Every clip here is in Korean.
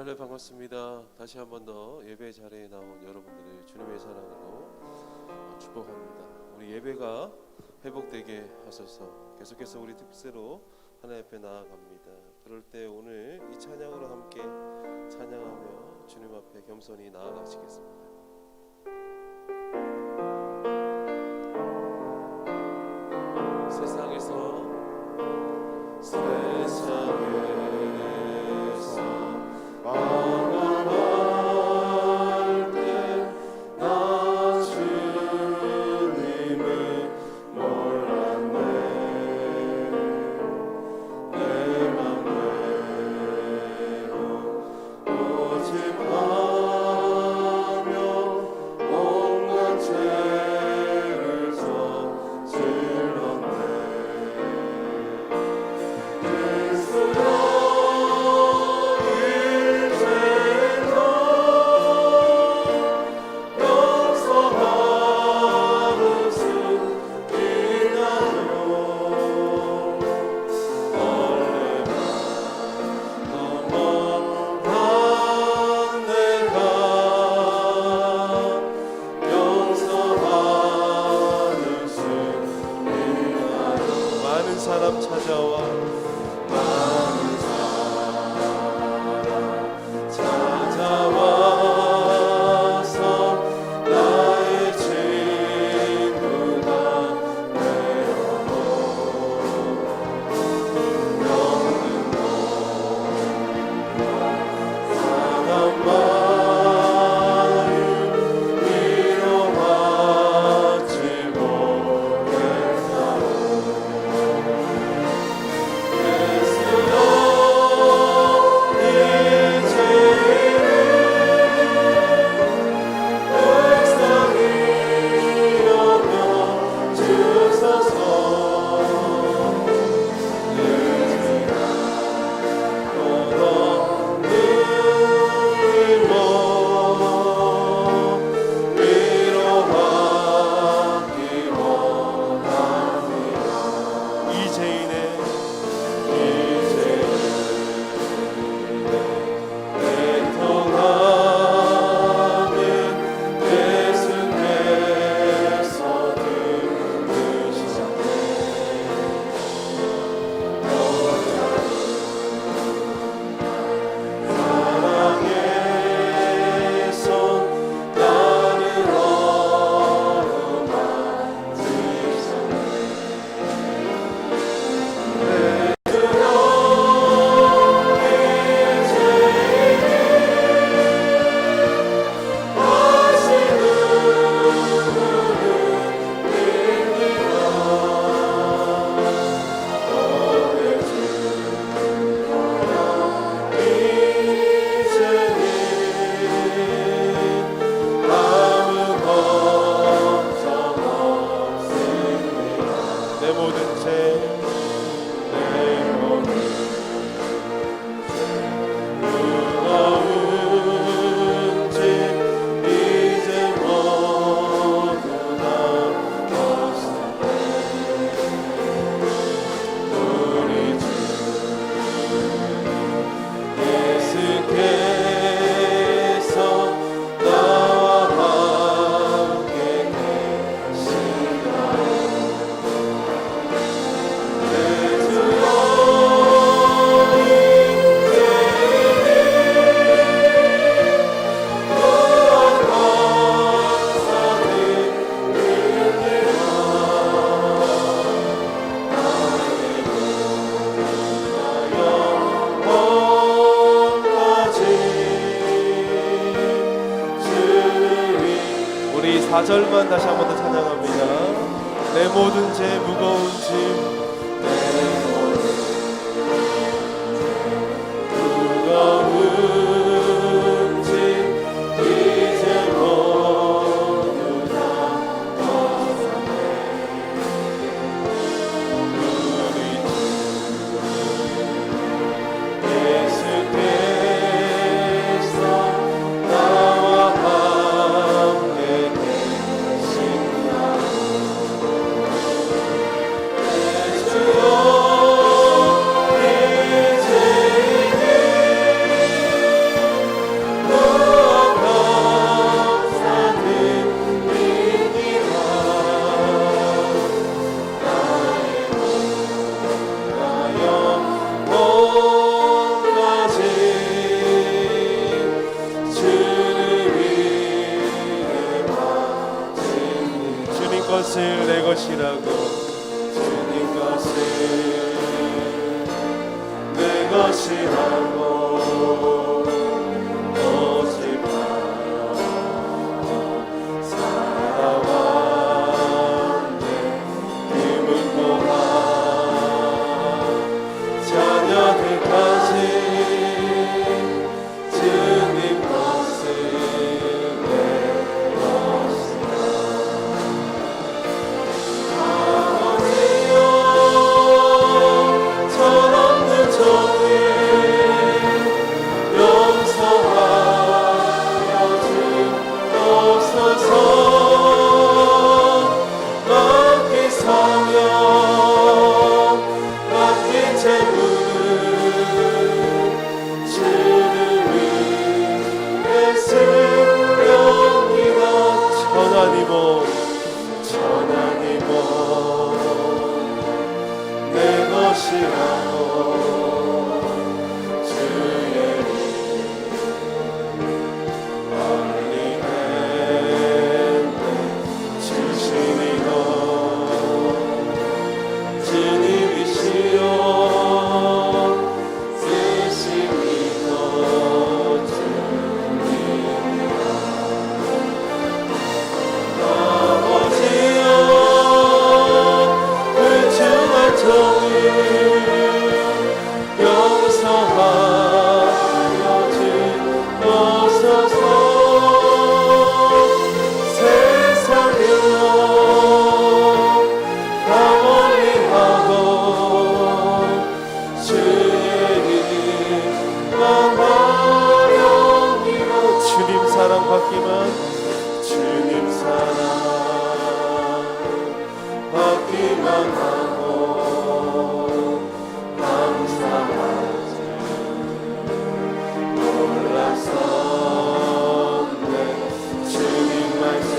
할렐루야, 반갑습니다. 다시 한 번 더 예배 자리에 나온 여러분들을 주님의 사랑으로 축복합니다. 우리 예배가 회복되게 하소서. 계속해서 우리 특세로 하나님 앞에 나아갑니다. 그럴 때 오늘 이 찬양으로 함께 찬양하며 주님 앞에 겸손히 나아가시겠습니다. 세상에서 방황할 때 나 주님을 몰랐네. 내 맘대로 고집하며 온갖 죄를 저질렀네. 사람 찾아와 많은 사람 찾아와서 나의 친구가 되었고 영는 사람 마음 위로받지 못했다고. 우리 4절만 다시 한 번 더 찬양합니다. 내 모든 죄 무거운 짐 무거운 짐 이제 모두 다 벗어내. 우리 주 예수께서 나와 함께 계신다. 것을 내 것이라고 주님 것을 내 것이라고 고집하여 살아왔네. 힘을 모아 자녀들까지 주님 것을 내 것이라. 아버지여 철없는 종일 용서하여 주옵소서. 맡긴 성령 맡긴 재물은 주를 위해 쓰려니라. 천하니모 내 것이라고 주의 멀리 했네. 주시니도 주님이시여 쓰시니도 주님이라. 아버지여 불충한 종일 용서하여 주옵소서. 세상으로 다 멀리하고 주의 일만 하려니라. 주님 사랑 받기만 주님 사랑 받기만 하고 감사하지 몰랐었네. 주님 말씀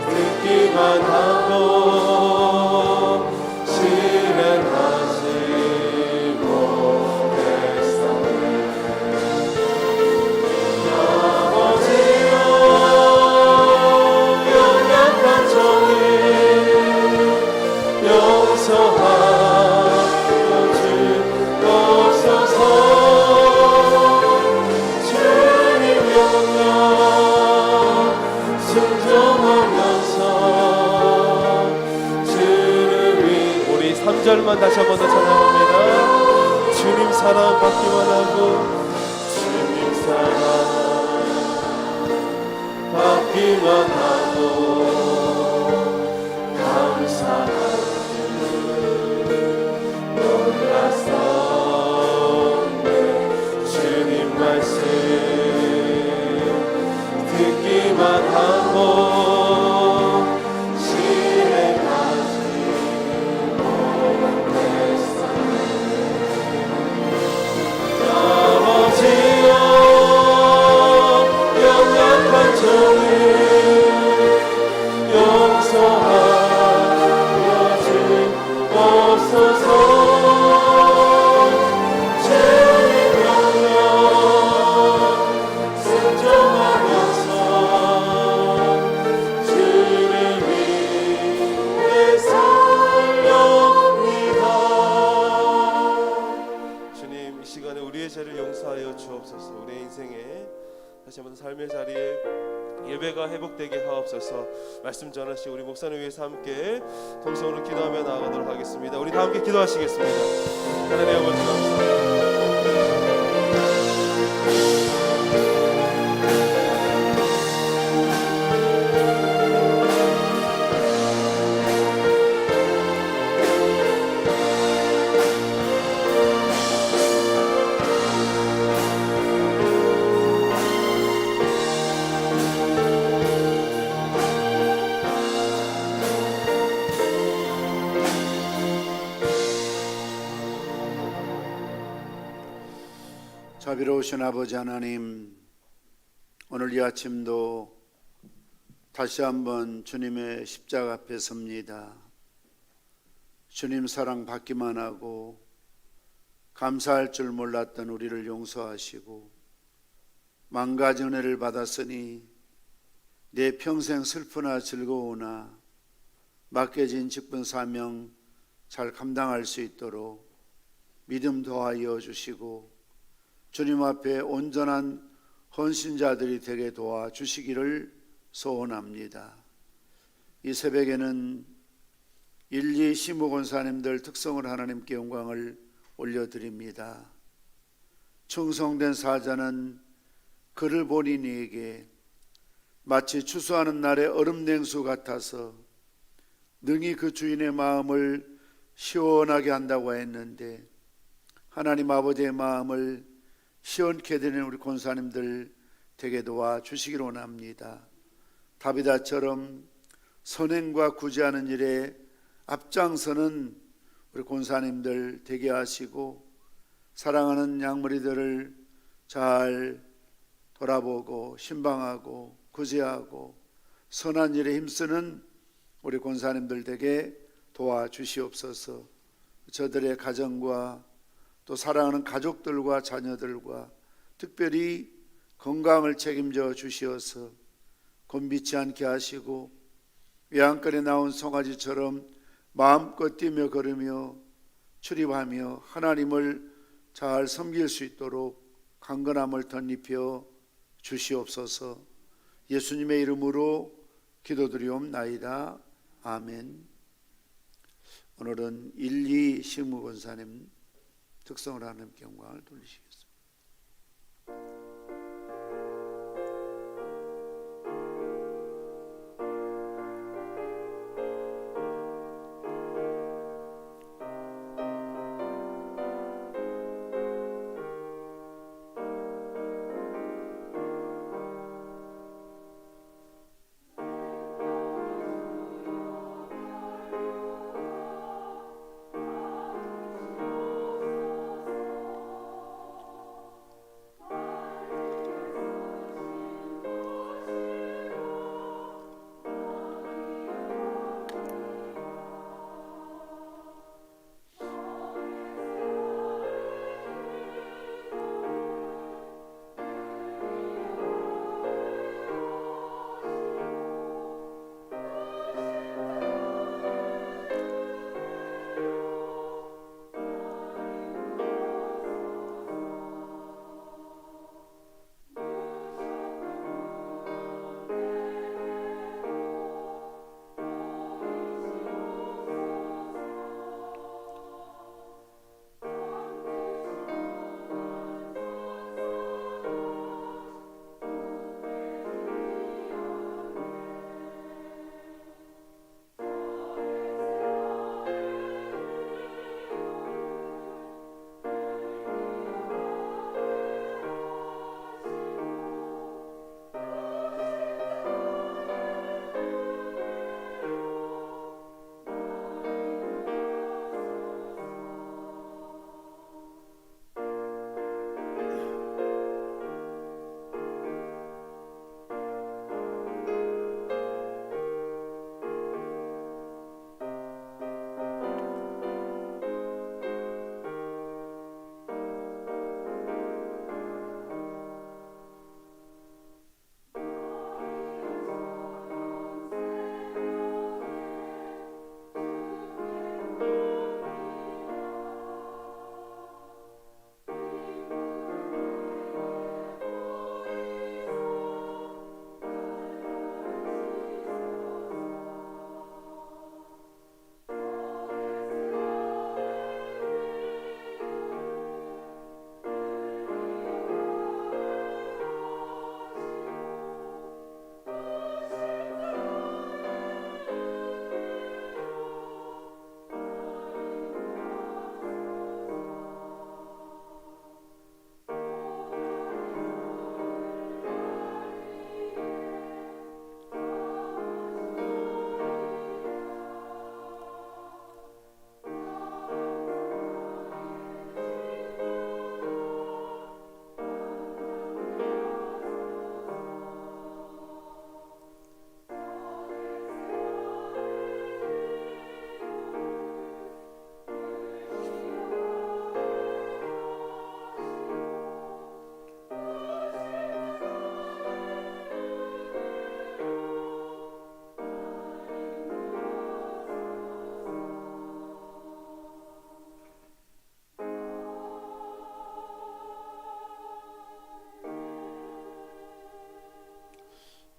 듣기만 하고 실행하지 못했었네. 아버지여 연약한 종일 용서하여 주옵소서. 주님 명령 순종하면서 주를 위해 우리 3절만 다시 한 번 더 찬양합니다. 주님 사랑 받기만 하고 주님 사랑 받기만 하고 감사하지 몰랐었네. 주님 말씀 듣기만 하고 실행하지 못했었네. 아버지여 연약한 종일 용서하여 주옵소서. 주님 명령 순종하면서 주를 위해 살렵니다. 주님 이 시간에 우리의 죄를 용서하여 주옵소서. 우리의 인생에 다시 한번 삶의 자리에 예배가 회복되게 하옵소서. 말씀 전하시고 우리 목사님 위해서 함께 통성으로 기도하며 나아가도록 하겠습니다. 우리 다 함께 기도하시겠습니다. 하나님 아버지 자비로우신 아버지 하나님, 오늘 이 아침도 다시 한번 주님의 십자가 앞에 섭니다. 주님 사랑 받기만 하고 감사할 줄 몰랐던 우리를 용서하시고 만가지 은혜를 받았으니 내 평생 슬프나 즐거우나 맡겨진 직분 사명 잘 감당할 수 있도록 믿음 더하여 주시고 주님 앞에 온전한 헌신자들이 되게 도와주시기를 소원합니다. 이 새벽에는 1, 2 시무권사님들 특성을 하나님께 영광을 올려드립니다. 충성된 사자는 그를 보니 네게 마치 추수하는 날의 얼음 냉수 같아서 능히 그 주인의 마음을 시원하게 한다고 했는데 하나님 아버지의 마음을 시원케 되는 우리 권사님들 되게 도와주시기를 원합니다. 다비다처럼 선행과 구제하는 일에 앞장서는 우리 권사님들 되게 하시고 사랑하는 양머리들을 잘 돌아보고 신방하고 구제하고 선한 일에 힘쓰는 우리 권사님들 되게 도와주시옵소서. 저들의 가정과 또 사랑하는 가족들과 자녀들과 특별히 건강을 책임져 주시어서 곤비치 않게 하시고 외양간에 나온 송아지처럼 마음껏 뛰며 걸으며 출입하며 하나님을 잘 섬길 수 있도록 강건함을 덧입혀 주시옵소서. 예수님의 이름으로 기도드리옵나이다. 아멘. 오늘은 1, 2 시무권사님 특성을 하나님께 영광을 돌리시겠습니다.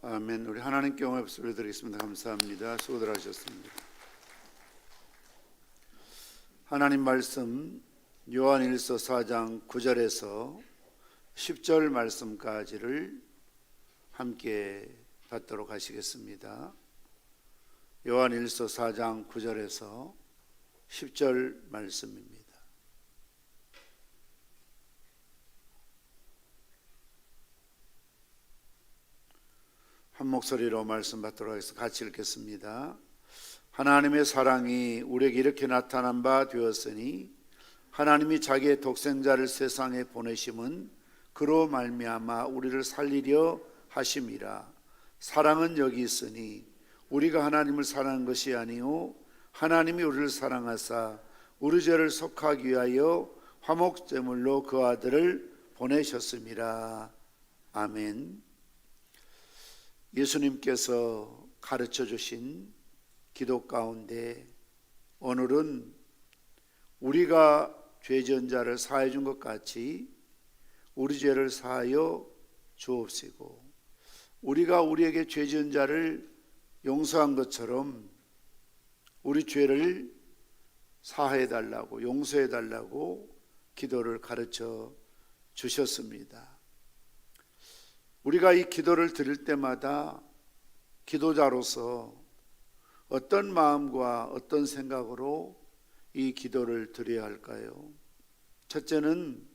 아멘. 우리 하나님께 영광 박수를 드리겠습니다. 감사합니다. 수고들 하셨습니다. 하나님 말씀 요한일서 4장 9절에서 10절 말씀까지를 함께 받도록 하시겠습니다. 요한일서 4장 9절에서 10절 말씀입니다. 한 목소리로 말씀 받도록 하겠습니다. 같이 읽겠습니다. 하나님의 사랑이 우리에게 이렇게 나타난 바 되었으니 하나님이 자기의 독생자를 세상에 보내심은 그로 말미암아 우리를 살리려 하심이라. 사랑은 여기 있으니 우리가 하나님을 사랑한 것이 아니요 하나님이 우리를 사랑하사 우리 죄를 속하기 위하여 화목제물로 그 아들을 보내셨음이라. 아멘. 예수님께서 가르쳐 주신 기도 가운데 오늘은 우리가 죄 지은 자를 사해 준 것 같이 우리 죄를 사하여 주옵시고, 우리가 우리에게 죄 지은 자를 용서한 것처럼 우리 죄를 사해 달라고, 용서해 달라고 기도를 가르쳐 주셨습니다. 우리가 이 기도를 드릴 때마다 기도자로서 어떤 마음과 어떤 생각으로 이 기도를 드려야 할까요? 첫째는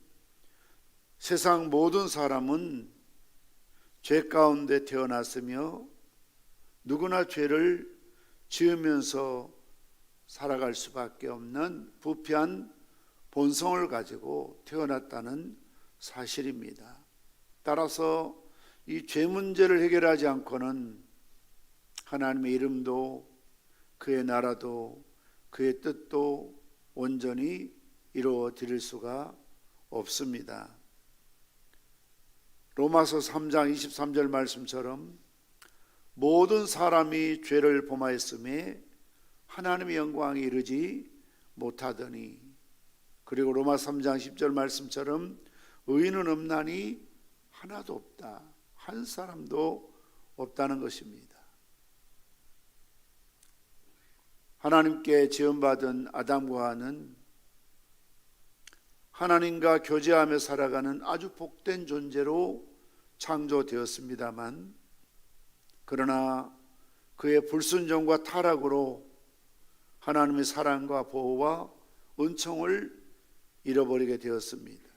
세상 모든 사람은 죄 가운데 태어났으며 누구나 죄를 지으면서 살아갈 수밖에 없는 부패한 본성을 가지고 태어났다는 사실입니다. 따라서 이 죄 문제를 해결하지 않고는 하나님의 이름도 그의 나라도 그의 뜻도 온전히 이루어 드릴 수가 없습니다. 로마서 3장 23절 말씀처럼 모든 사람이 죄를 범하였음에 하나님의 영광에 이르지 못하더니, 그리고 로마 3장 10절 말씀처럼 의인은 없나니 하나도 없다, 한 사람도 없다는 것입니다. 하나님께 지음받은 아담과 하와는 하나님과 교제하며 살아가는 아주 복된 존재로 창조되었습니다만, 그러나 그의 불순종과 타락으로 하나님의 사랑과 보호와 은총을 잃어버리게 되었습니다.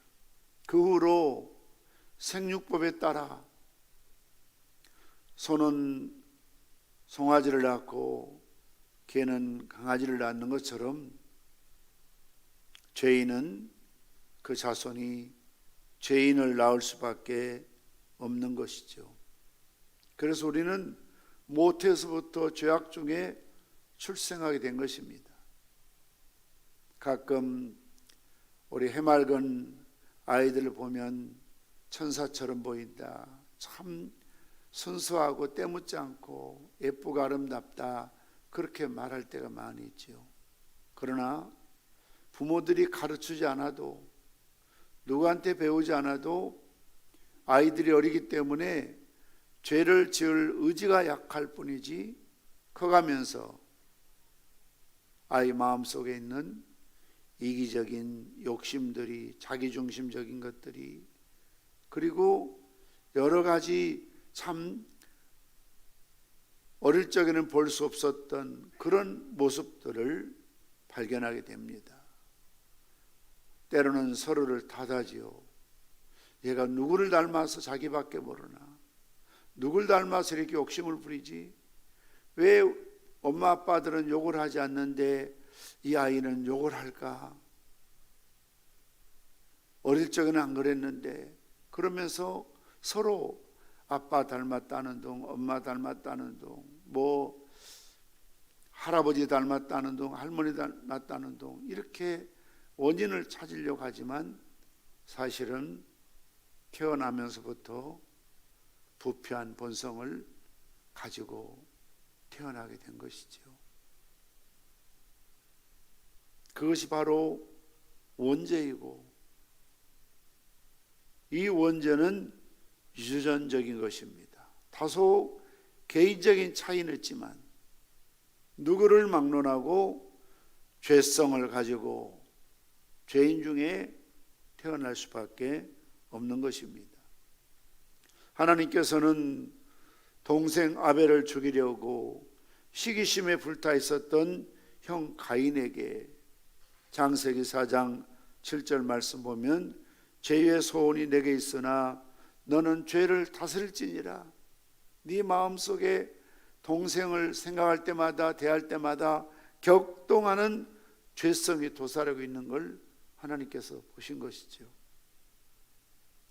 그 후로 생육법에 따라 소는 송아지를 낳고 개는 강아지를 낳는 것처럼 죄인은 그 자손이 죄인을 낳을 수밖에 없는 것이죠. 그래서 우리는 모태에서부터 죄악 중에 출생하게 된 것입니다. 가끔 우리 해맑은 아이들을 보면 천사처럼 보인다, 참 순수하고 때묻지 않고 예쁘고 아름답다, 그렇게 말할 때가 많이 있죠. 그러나 부모들이 가르치지 않아도, 누구한테 배우지 않아도 아이들이 어리기 때문에 죄를 지을 의지가 약할 뿐이지, 커가면서 아이 마음속에 있는 이기적인 욕심들이, 자기중심적인 것들이, 그리고 여러 가지 참 어릴 적에는 볼 수 없었던 그런 모습들을 발견하게 됩니다. 때로는 서로를 탓하지요. 얘가 누구를 닮아서 자기밖에 모르나, 누굴 닮아서 이렇게 욕심을 부리지, 왜 엄마 아빠들은 욕을 하지 않는데 이 아이는 욕을 할까? 어릴 적에는 안 그랬는데, 그러면서 서로 아빠 닮았다는 둥, 엄마 닮았다는 둥, 뭐 할아버지 닮았다는 둥, 할머니 닮았다는 둥, 이렇게 원인을 찾으려고 하지만 사실은 태어나면서부터 부패한 본성을 가지고 태어나게 된 것이죠. 그것이 바로 원죄이고, 이 원죄는 유전적인 것입니다. 다소 개인적인 차이는 있지만 누구를 막론하고 죄성을 가지고 죄인 중에 태어날 수밖에 없는 것입니다. 하나님께서는 동생 아벨을 죽이려고 시기심에 불타 있었던 형 가인에게 창세기 4장 7절 말씀 보면 죄의 소원이 내게 있으나 너는 죄를 다스릴지니라. 네 마음속에 동생을 생각할 때마다 대할 때마다 격동하는 죄성이 도사리고 있는 걸 하나님께서 보신 것이죠.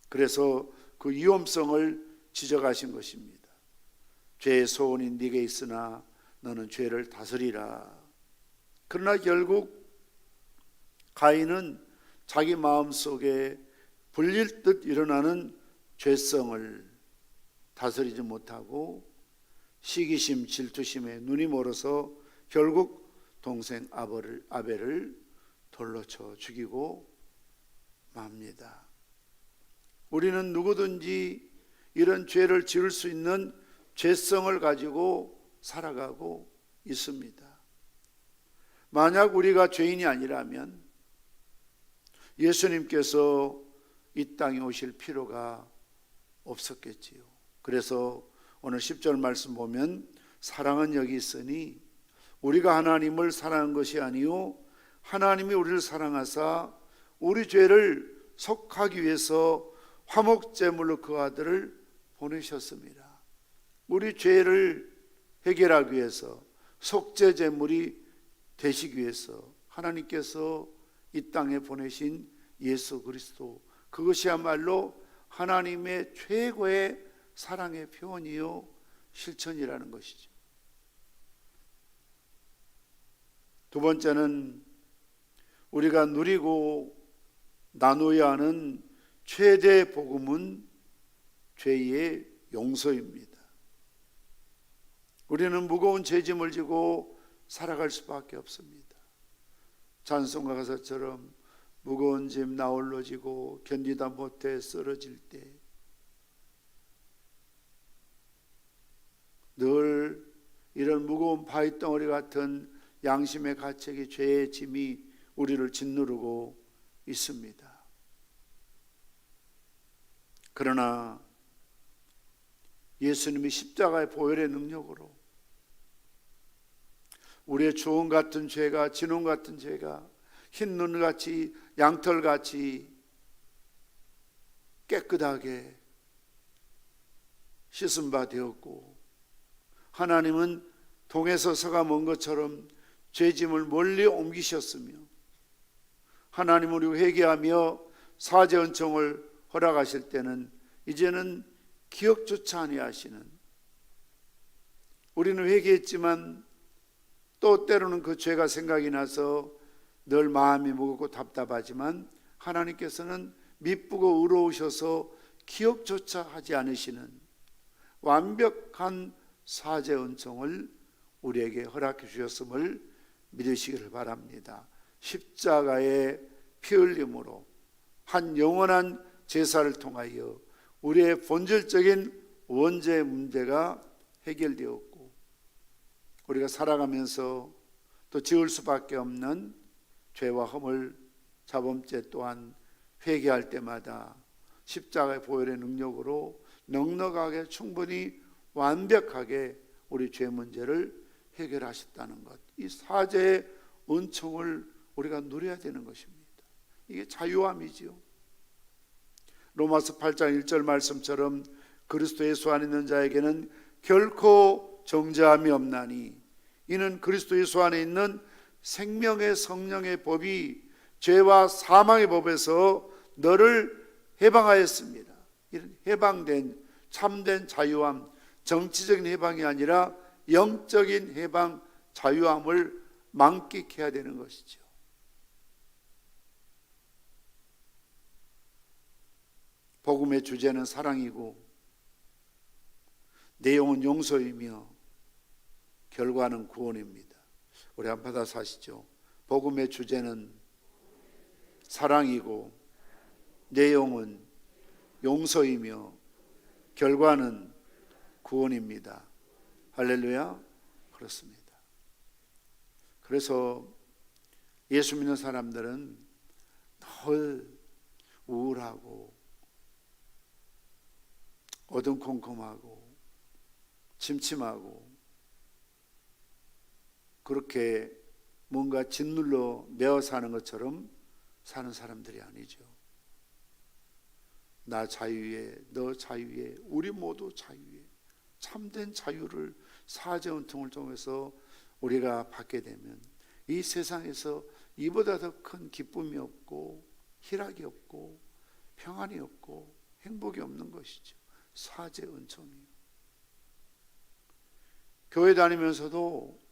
그래서 그 위험성을 지적하신 것입니다. 죄의 소원이 네게 있으나 너는 죄를 다스리라. 그러나 결국 가인은 자기 마음속에 불릴 듯 일어나는 죄성을 다스리지 못하고 시기심, 질투심에 눈이 멀어서 결국 동생 아벨을 돌로 쳐 죽이고 맙니다. 우리는 누구든지 이런 죄를 지을 수 있는 죄성을 가지고 살아가고 있습니다. 만약 우리가 죄인이 아니라면 예수님께서 이 땅에 오실 필요가 없었겠지요. 그래서 오늘 10절 말씀 보면 사랑은 여기 있으니 우리가 하나님을 사랑한 것이 아니요 하나님이 우리를 사랑하사 우리 죄를 속하기 위해서 화목제물로 그 아들을 보내셨습니다. 우리 죄를 해결하기 위해서 속죄제물이 되시기 위해서 하나님께서 이 땅에 보내신 예수 그리스도, 그것이야말로 하나님의 최고의 사랑의 표현이요 실천이라는 것이죠. 두 번째는 우리가 누리고 나누어야 하는 최대 복음은 죄의 용서입니다. 우리는 무거운 죄짐을 지고 살아갈 수밖에 없습니다. 찬송가 가사처럼 무거운 짐 나 홀로 지고 견디다 못해 쓰러질 때 늘 이런 무거운 바위덩어리 같은 양심의 가책이 죄의 짐이 우리를 짓누르고 있습니다. 그러나 예수님이 십자가의 보혈의 능력으로 우리의 주홍 같은 죄가, 진홍 같은 죄가 흰 눈같이 양털같이 깨끗하게 씻은 바 되었고, 하나님은 동에서 서가 먼 것처럼 죄짐을 멀리 옮기셨으며, 하나님은 우리 회개하며 사죄 은총을 허락하실 때는 이제는 기억조차 아니하시는, 우리는 회개했지만 또 때로는 그 죄가 생각이 나서 늘 마음이 무겁고 답답하지만 하나님께서는 미쁘고 의로우셔서 기억조차 하지 않으시는 완벽한 사죄 은총을 우리에게 허락해 주셨음을 믿으시기를 바랍니다. 십자가의 피 흘림으로 한 영원한 제사를 통하여 우리의 본질적인 원죄 문제가 해결되었고, 우리가 살아가면서 또 지을 수밖에 없는 죄와 허물, 자범죄 또한 회개할 때마다 십자가의 보혈의 능력으로 넉넉하게 충분히 완벽하게 우리 죄 문제를 해결하셨다는 것, 이 사죄의 은총을 우리가 누려야 되는 것입니다. 이게 자유함이지요. 로마서 8장 1절 말씀처럼 그리스도 예수 안에 있는 자에게는 결코 정죄함이 없나니 이는 그리스도 예수 안에 있는 생명의 성령의 법이 죄와 사망의 법에서 너를 해방하였습니다. 이런 해방된 참된 자유함, 정치적인 해방이 아니라 영적인 해방, 자유함을 만끽해야 되는 것이죠. 복음의 주제는 사랑이고 내용은 용서이며 결과는 구원입니다. 우리 한번 받아서 하시죠. 복음의 주제는 사랑이고 내용은 용서이며 결과는 구원입니다. 할렐루야. 그렇습니다. 그래서 예수 믿는 사람들은 늘 우울하고 어둠컴컴하고 침침하고 그렇게 뭔가 짓눌러 매어 사는 것처럼 사는 사람들이 아니죠. 나 자유에, 너 자유에, 우리 모두 자유에, 참된 자유를 사제은총을 통해서 우리가 받게 되면 이 세상에서 이보다 더 큰 기쁨이 없고 희락이 없고 평안이 없고 행복이 없는 것이죠. 사제은총이요. 교회 다니면서도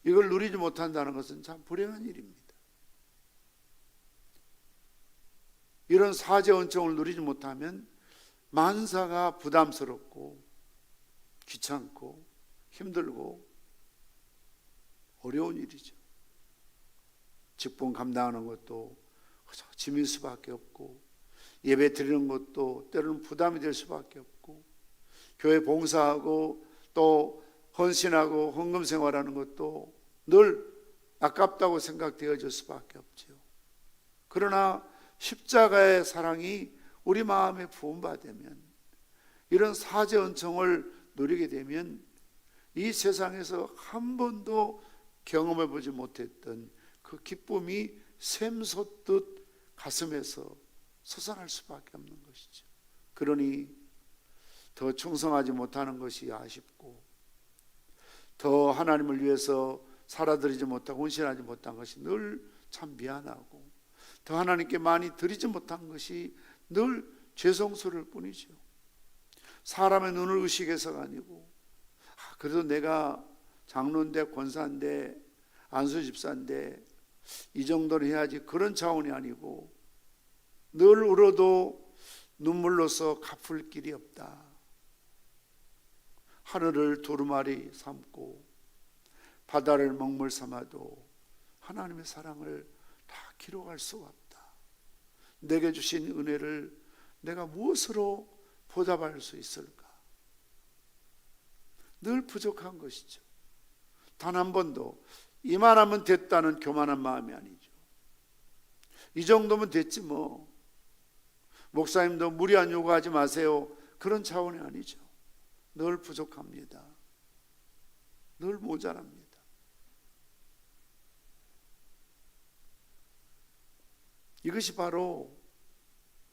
이걸 누리지 못한다는 것은 참 불행한 일입니다. 이런 사제은총을 누리지 못하면 만사가 부담스럽고 귀찮고 힘들고 어려운 일이죠. 직분 감당하는 것도 짐일 수밖에 없고 예배 드리는 것도 때로는 부담이 될 수밖에 없고 교회 봉사하고 또 헌신하고 헌금 생활하는 것도 늘 아깝다고 생각되어질 수밖에 없죠. 그러나 십자가의 사랑이 우리 마음에 부음받으면 이런 사제은총을 누리게 되면 이 세상에서 한 번도 경험해 보지 못했던 그 기쁨이 샘솟듯 가슴에서 솟아날 수밖에 없는 것이죠. 그러니 더 충성하지 못하는 것이 아쉽고 더 하나님을 위해서 살아드리지 못하고 헌신하지 못한 것이 늘 참 미안하고 더 하나님께 많이 드리지 못한 것이 늘 죄송스러울 뿐이죠. 사람의 눈을 의식해서가 아니고 그래도 내가 장로인데 권사인데 안수집사인데 이 정도는 해야지 그런 차원이 아니고 늘 울어도 눈물로서 갚을 길이 없다. 하늘을 두루마리 삼고 바다를 먹물 삼아도 하나님의 사랑을 다 기록할 수가 없다. 내게 주신 은혜를 내가 무엇으로 보답할 수 있을까? 늘 부족한 것이죠. 단 한 번도 이만하면 됐다는 교만한 마음이 아니죠. 이 정도면 됐지 뭐. 목사님도 무리한 요구하지 마세요. 그런 차원이 아니죠. 늘 부족합니다. 늘 모자랍니다. 이것이 바로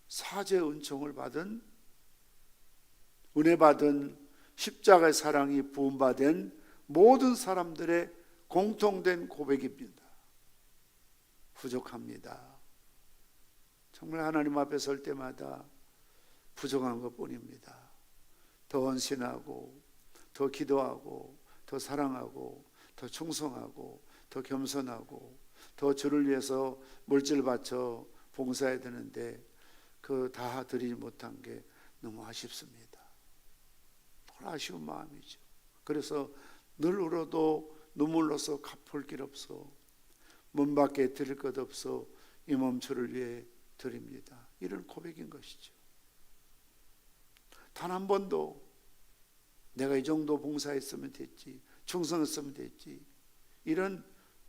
사제 은총을 받은 은혜 받은 십자가의 사랑이 부음받은 모든 사람들의 공통된 고백입니다. 부족합니다. 정말 하나님 앞에 설 때마다 부족한 것뿐입니다. 더 헌신하고 더 기도하고 더 사랑하고 더 충성하고 더 겸손하고 더 주를 위해서 물질 바쳐 봉사해야 되는데 그 다 드리지 못한 게 너무 아쉽습니다. 너무 아쉬운 마음이죠. 그래서 늘 울어도 눈물로서 갚을 길 없어 문 밖에 드릴 것 없어 이 몸 주를 위해 드립니다. 이런 고백인 것이죠. 단 한 번도 내가 이 정도 봉사했으면 됐지, 충성했으면 됐지, 이런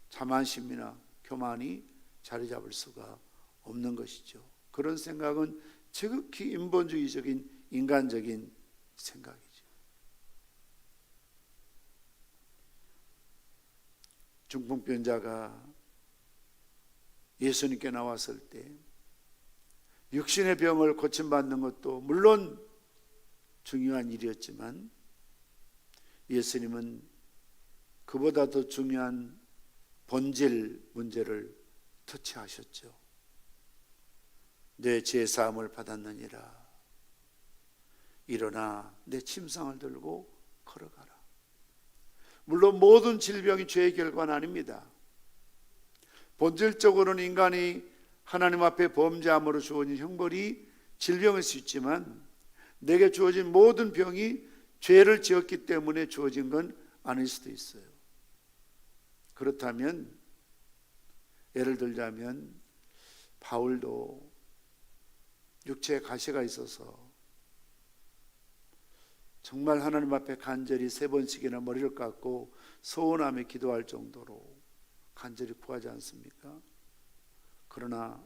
자만심이나 교만이 자리 잡을 수가 없는 것이죠. 그런 생각은 지극히 인본주의적인 인간적인 생각이죠. 중풍병자가 예수님께 나왔을 때 육신의 병을 고침받는 것도 물론 중요한 일이었지만 예수님은 그보다 더 중요한 본질 문제를 터치하셨죠. 내 죄 사함을 받았느니라. 일어나 내 침상을 들고 걸어가라. 물론 모든 질병이 죄의 결과는 아닙니다. 본질적으로는 인간이 하나님 앞에 범죄함으로 주어진 형벌이 질병일 수 있지만 내게 주어진 모든 병이 죄를 지었기 때문에 주어진 건 아닐 수도 있어요. 그렇다면 예를 들자면 바울도 육체에 가시가 있어서 정말 하나님 앞에 간절히 3번씩이나 머리를 깎고 서원하며 기도할 정도로 간절히 구하지 않습니까? 그러나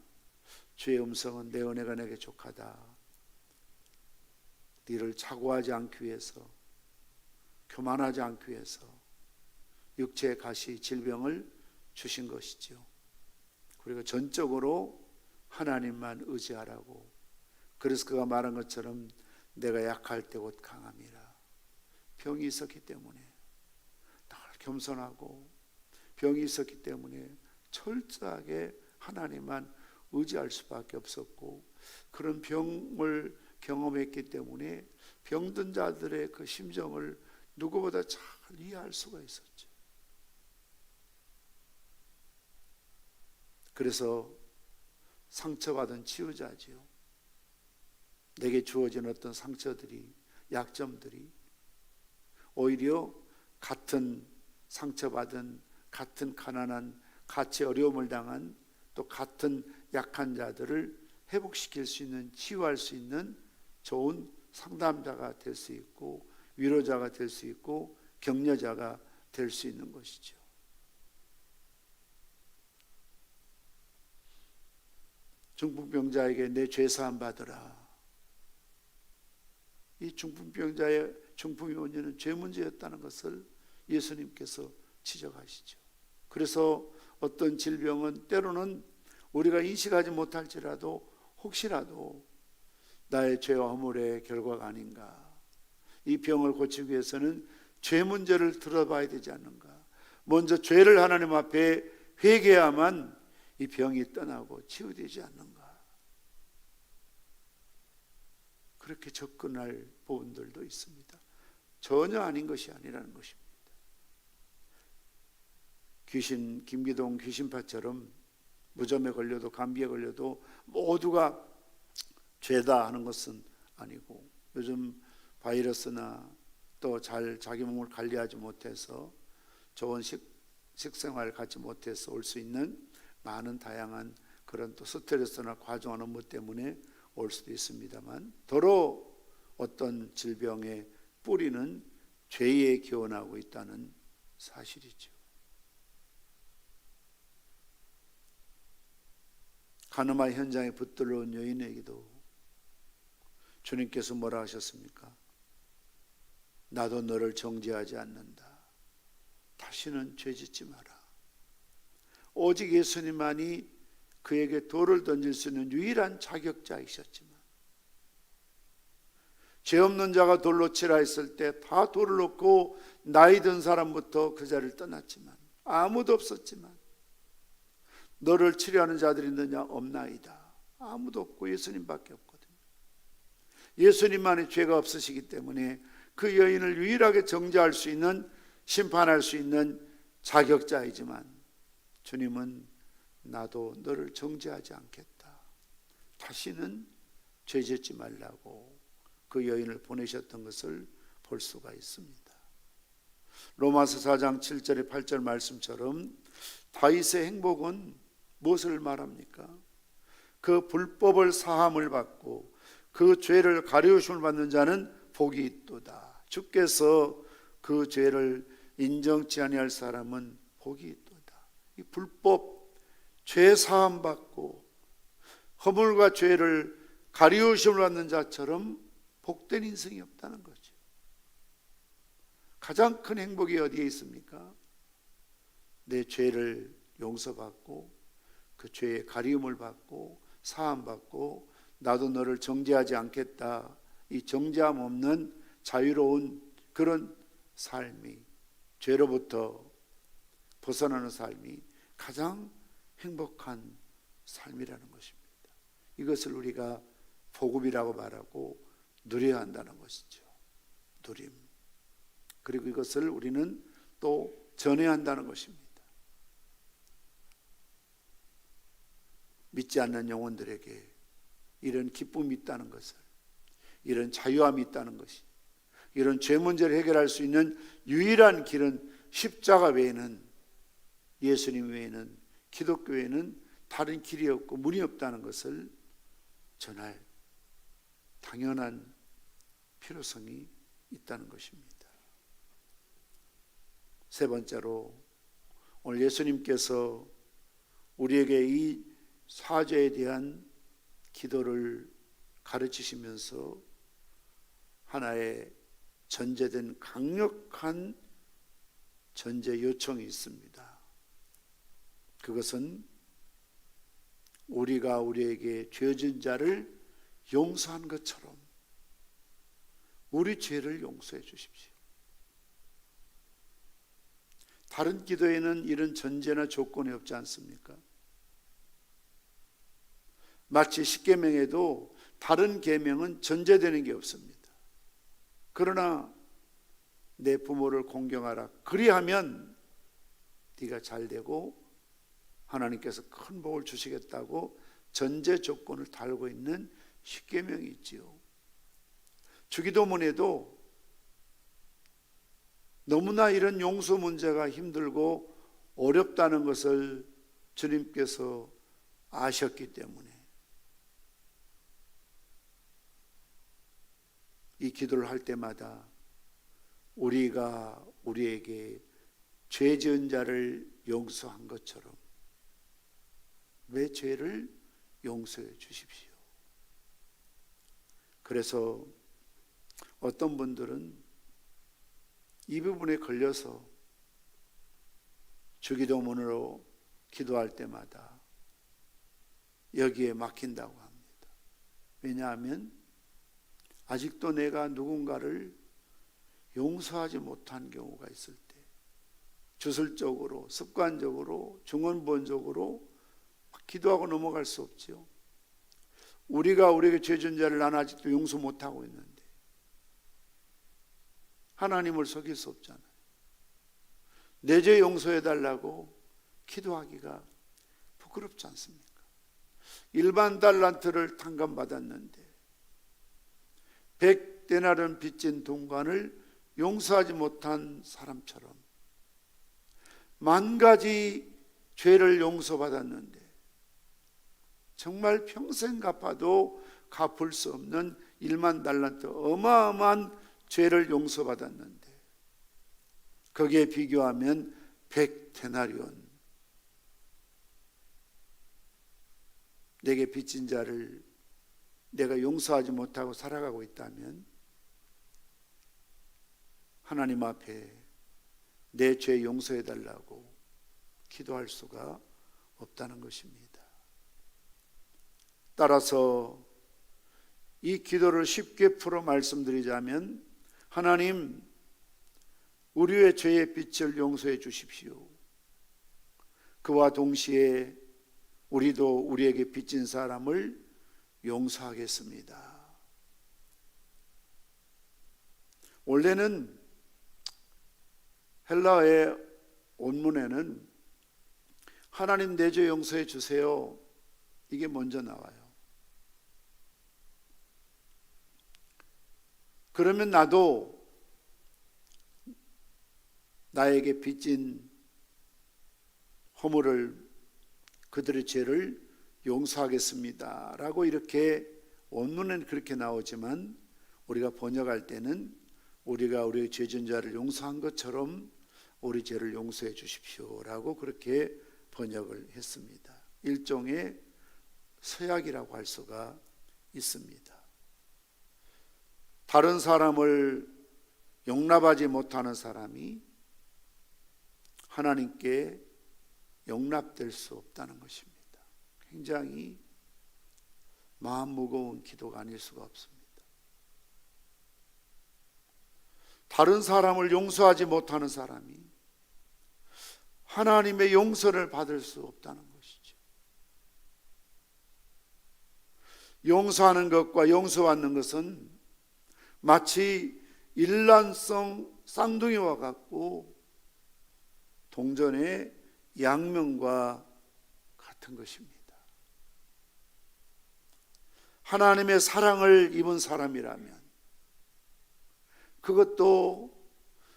주의 음성은 내 은혜가 내게 족하다. 너를 자고하지 않기 위해서, 교만하지 않기 위해서 육체의 가시 질병을 주신 것이죠. 그리고 전적으로 하나님만 의지하라고. 그래서 그가 말한 것처럼 내가 약할 때 곧 강함이라. 병이 있었기 때문에 늘 겸손하고 병이 있었기 때문에 철저하게 하나님만 의지할 수밖에 없었고, 그런 병을 경험했기 때문에 병든 자들의 그 심정을 누구보다 잘 이해할 수가 있었죠. 그래서 상처받은 치유자지요. 내게 주어진 어떤 상처들이, 약점들이 오히려 같은 상처받은, 같은 가난한, 같이 어려움을 당한, 또 같은 약한 자들을 회복시킬 수 있는, 치유할 수 있는 좋은 상담자가 될 수 있고, 위로자가 될 수 있고, 격려자가 될 수 있는 것이죠. 중풍병자에게 내 죄 사함 받으라. 이 중풍병자의 중풍의 원인은 죄 문제였다는 것을 예수님께서 지적하시죠. 그래서 어떤 질병은 때로는 우리가 인식하지 못할지라도 혹시라도 나의 죄와 허물의 결과가 아닌가. 이 병을 고치기 위해서는 죄 문제를 들어봐야 되지 않는가. 먼저 죄를 하나님 앞에 회개해야만 이 병이 떠나고 치유되지 않는가. 그렇게 접근할 부분들도 있습니다. 전혀 아닌 것이 아니라는 것입니다. 귀신, 김기동 귀신파처럼 무좀에 걸려도 감기에 걸려도 모두가 죄다 하는 것은 아니고, 요즘 바이러스나 또 잘 자기 몸을 관리하지 못해서 좋은 식생활 갖지 못해서 올 수 있는 많은 다양한 그런 또 스트레스나 과중한 업무 때문에 올 수도 있습니다만, 더러 어떤 질병의 뿌리는 죄에 기원하고 있다는 사실이죠. 가늠하 현장에 붙들러 온 여인에게도 주님께서 뭐라 하셨습니까? 나도 너를 정죄하지 않는다. 다시는 죄짓지 마라. 오직 예수님만이 그에게 돌을 던질 수 있는 유일한 자격자이셨지만, 죄 없는 자가 돌로 치라 했을 때 다 돌을 놓고 나이 든 사람부터 그 자리를 떠났지만, 아무도 없었지만, 너를 치료하는 자들이 있느냐? 없나이다. 아무도 없고 예수님밖에 없거든요. 예수님만이 죄가 없으시기 때문에 그 여인을 유일하게 정죄할 수 있는, 심판할 수 있는 자격자이지만, 주님은 나도 너를 정죄하지 않겠다. 다시는 죄짓지 말라고 그 여인을 보내셨던 것을 볼 수가 있습니다. 로마서 4장 7절에 8절 말씀처럼 다윗의 행복은 무엇을 말합니까? 그 불법을 사함을 받고 그 죄를 가려우심을 받는 자는 복이 있도다. 주께서 그 죄를 인정치 아니할 사람은 복이 있도다. 이 불법 죄 사함 받고 허물과 죄를 가리우심을 받는 자처럼 복된 인생이 없다는 거죠. 가장 큰 행복이 어디에 있습니까? 내 죄를 용서받고 그 죄의 가리움을 받고 사함 받고 나도 너를 정죄하지 않겠다. 이 정죄함 없는 자유로운 그런 삶이, 죄로부터 벗어나는 삶이 가장 행복한 삶이라는 것입니다. 이것을 우리가 복음이라고 말하고 누려야 한다는 것이죠. 누림. 그리고 이것을 우리는 또 전해야 한다는 것입니다. 믿지 않는 영혼들에게 이런 기쁨이 있다는 것을, 이런 자유함이 있다는 것이, 이런 죄 문제를 해결할 수 있는 유일한 길은 십자가 외에는, 예수님 외에는, 기독교 외에는 다른 길이 없고 문이 없다는 것을 전할 당연한 필요성이 있다는 것입니다. 세 번째로 오늘 예수님께서 우리에게 이 사죄에 대한 기도를 가르치시면서 하나의 전제된 강력한 전제 요청이 있습니다. 그것은 우리가 우리에게 죄진 자를 용서한 것처럼 우리 죄를 용서해 주십시오. 다른 기도에는 이런 전제나 조건이 없지 않습니까? 마치 십계명에도 다른 계명은 전제되는 게 없습니다. 그러나 내 부모를 공경하라. 그리하면 네가 잘 되고 하나님께서 큰 복을 주시겠다고 전제 조건을 달고 있는 십계명이 있지요. 주기도문에도 너무나 이런 용서 문제가 힘들고 어렵다는 것을 주님께서 아셨기 때문에 이 기도를 할 때마다 우리가 우리에게 죄 지은 자를 용서한 것처럼 내 죄를 용서해 주십시오. 그래서 어떤 분들은 이 부분에 걸려서 주기도문으로 기도할 때마다 여기에 막힌다고 합니다. 왜냐하면 아직도 내가 누군가를 용서하지 못한 경우가 있을 때 주술적으로, 습관적으로, 중언부언적으로 기도하고 넘어갈 수 없지요. 우리가 우리에게 죄 진 자를 나는 아직도 용서 못하고 있는데 하나님을 속일 수 없잖아요. 내 죄 용서해달라고 기도하기가 부끄럽지 않습니까? 일반 달란트를 탕감받았는데 100데나리온 빚진 동관을 용서하지 못한 사람처럼 만 가지 죄를 용서받았는데 정말 평생 갚아도 갚을 수 없는 1만 달란트 어마어마한 죄를 용서받았는데 거기에 비교하면 100데나리온 내게 빚진 자를 내가 용서하지 못하고 살아가고 있다면 하나님 앞에 내 죄 용서해달라고 기도할 수가 없다는 것입니다. 따라서 이 기도를 쉽게 풀어 말씀드리자면 하나님 우리의 죄의 빚을 용서해 주십시오. 그와 동시에 우리도 우리에게 빚진 사람을 용서하겠습니다. 원래는 헬라어의 원문에는 하나님 내 죄 용서해 주세요. 이게 먼저 나와요. 그러면 나도 나에게 빚진 허물을 그들의 죄를 용서하겠습니다 라고 이렇게 원문은 그렇게 나오지만 우리가 번역할 때는 우리가 우리의 죄진 자를 용서한 것처럼 우리 죄를 용서해 주십시오 라고 그렇게 번역을 했습니다. 일종의 서약이라고 할 수가 있습니다. 다른 사람을 용납하지 못하는 사람이 하나님께 용납될 수 없다는 것입니다. 굉장히 마음 무거운 기도가 아닐 수가 없습니다. 다른 사람을 용서하지 못하는 사람이 하나님의 용서를 받을 수 없다는 것이죠. 용서하는 것과 용서받는 것은 마치 일란성 쌍둥이와 같고 동전의 양면과 같은 것입니다. 하나님의 사랑을 입은 사람이라면 그것도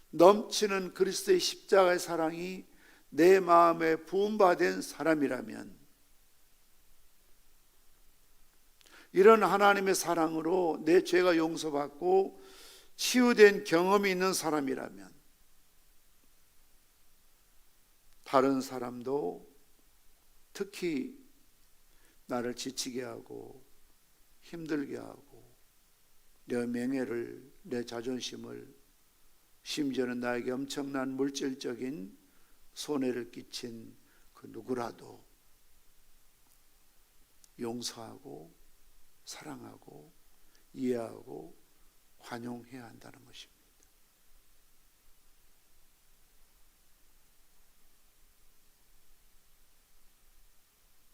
넘치는 그리스도의 십자가의 사랑이 내 마음에 부음받은 사람이라면 이런 하나님의 사랑으로 내 죄가 용서받고 치유된 경험이 있는 사람이라면 다른 사람도 특히 나를 지치게 하고 힘들게 하고 내 명예를, 내 자존심을, 심지어는 나에게 엄청난 물질적인 손해를 끼친 그 누구라도 용서하고 사랑하고 이해하고 환용해야 한다는 것입니다.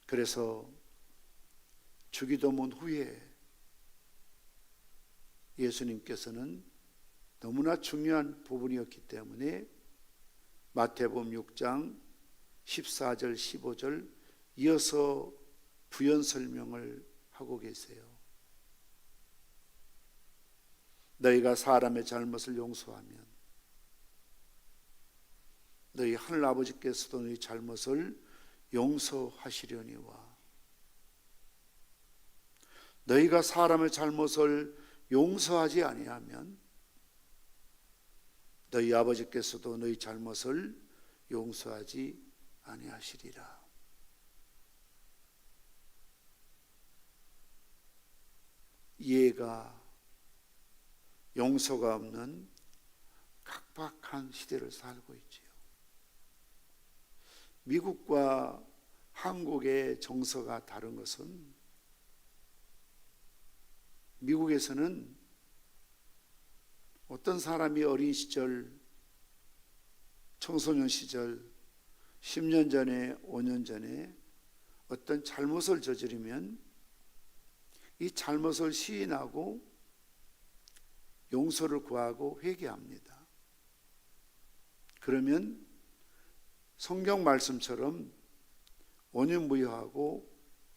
그래서 주기도문 후에 예수님께서는 너무나 중요한 부분이었기 때문에 마태복음 6장 14절 15절 이어서 부연 설명을 하고 계세요. 너희가 사람의 잘못을 용서하면 너희 하늘 아버지께서도 너희 잘못을 용서하시려니와 너희가 사람의 잘못을 용서하지 아니하면 너희 아버지께서도 너희 잘못을 용서하지 아니하시리라. 이해가 용서가 없는 각박한 시대를 살고 있지요. 미국과 한국의 정서가 다른 것은 미국에서는 어떤 사람이 어린 시절, 청소년 시절, 10년 전에, 5년 전에 어떤 잘못을 저지르면 이 잘못을 시인하고 용서를 구하고 회개합니다. 그러면 성경 말씀처럼 원흉부여하고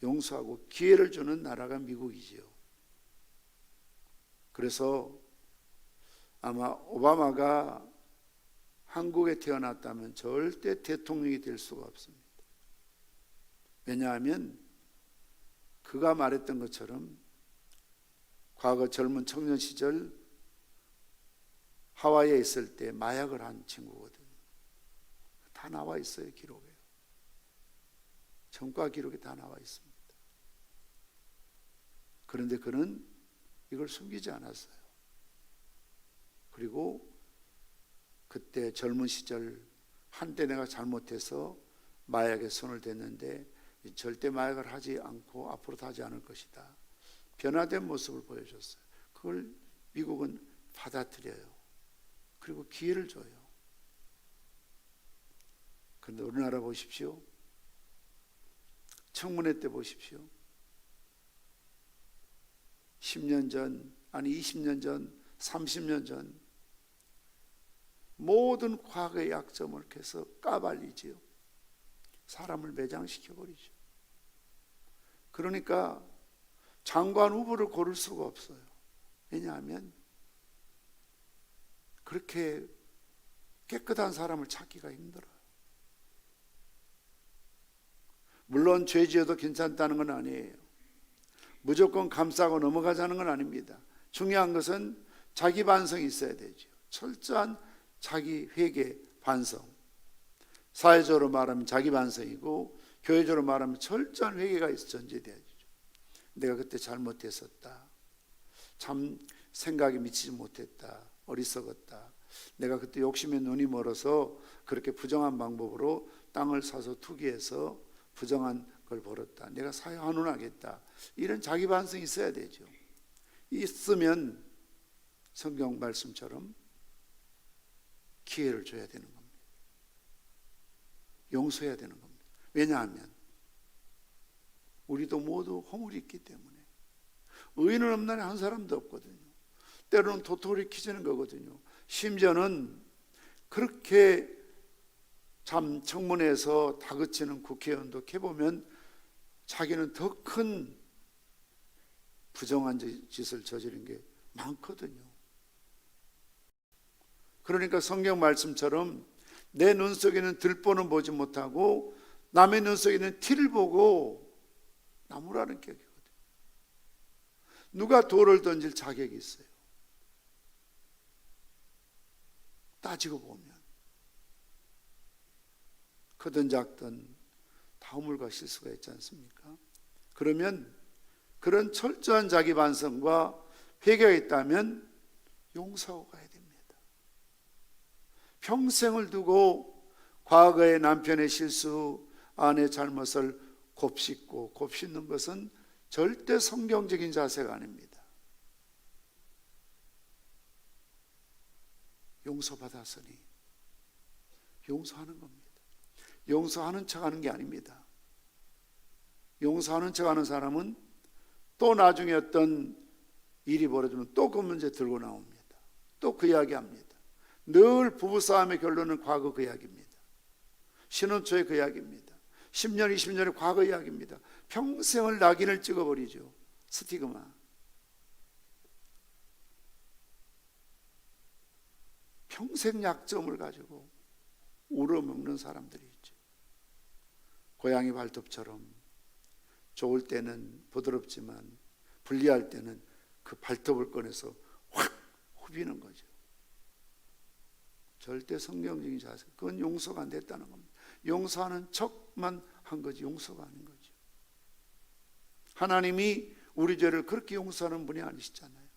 용서하고 기회를 주는 나라가 미국이지요. 그래서 아마 오바마가 한국에 태어났다면 절대 대통령이 될 수가 없습니다. 왜냐하면 그가 말했던 것처럼 과거 젊은 청년 시절 하와이에 있을 때 마약을 한 친구거든요. 다 나와 있어요, 기록에. 전과 기록에 다 나와 있습니다. 그런데 그는 이걸 숨기지 않았어요. 그리고 그때 젊은 시절 한때 내가 잘못해서 마약에 손을 댔는데 절대 마약을 하지 않고 앞으로도 하지 않을 것이다. 변화된 모습을 보여줬어요. 그걸 미국은 받아들여요. 그리고 기회를 줘요. 그런데 우리나라 보십시오. 청문회 때 보십시오. 10년 전, 아니 20년 전, 30년 전 모든 과거의 약점을 해서 까발리지요. 사람을 매장시켜버리죠. 그러니까 장관 후보를 고를 수가 없어요. 왜냐하면 그렇게 깨끗한 사람을 찾기가 힘들어요. 물론 죄 지어도 괜찮다는 건 아니에요. 무조건 감싸고 넘어가자는 건 아닙니다. 중요한 것은 자기 반성이 있어야 되죠. 철저한 자기 회개 반성. 사회적으로 말하면 자기 반성이고 교회적으로 말하면 철저한 회개가 있어 전제돼야죠. 내가 그때 잘못했었다. 참 생각이 미치지 못했다. 어리석었다. 내가 그때 욕심에 눈이 멀어서 그렇게 부정한 방법으로 땅을 사서 투기해서 부정한 걸 벌었다. 내가 사회 환원하겠다. 이런 자기 반성이 있어야 되죠. 있으면 성경 말씀처럼 기회를 줘야 되는 겁니다. 용서해야 되는 겁니다. 왜냐하면 우리도 모두 허물이 있기 때문에 의인은 없나니 한 사람도 없거든요. 때로는 도토리 키지는 거거든요. 심지어는 그렇게 참 청문회에서 다그치는 국회의원도 해보면 자기는 더 큰 부정한 짓을 저지른 게 많거든요. 그러니까 성경 말씀처럼 내 눈 속에는 들보는 보지 못하고 남의 눈 속에는 티를 보고 나무라는 격이거든요. 누가 돌을 던질 자격이 있어요? 따지고 보면 크든 작든 다 허물과 실수가 있지 않습니까? 그러면 그런 철저한 자기 반성과 회개가 있다면 용서하고 가야 됩니다. 평생을 두고 과거의 남편의 실수, 아내의 잘못을 곱씹고 곱씹는 것은 절대 성경적인 자세가 아닙니다. 용서받았으니 용서하는 겁니다. 용서하는 척하는 게 아닙니다. 용서하는 척하는 사람은 또 나중에 어떤 일이 벌어지면 또 그 문제 들고 나옵니다. 또 그 이야기합니다. 늘 부부싸움의 결론은 과거 그 이야기입니다. 신혼초의 그 이야기입니다. 10년, 20년의 과거 이야기입니다. 평생을 낙인을 찍어버리죠. 스티그마. 평생 약점을 가지고 우러먹는 사람들이 있죠. 고양이 발톱처럼 좋을 때는 부드럽지만 불리할 때는 그 발톱을 꺼내서 확 후비는 거죠. 절대 성경적인 자세, 그건 용서가 안 됐다는 겁니다. 용서하는 척만 한 거지 용서가 아닌 거죠. 하나님이 우리 죄를 그렇게 용서하는 분이 아니시잖아요.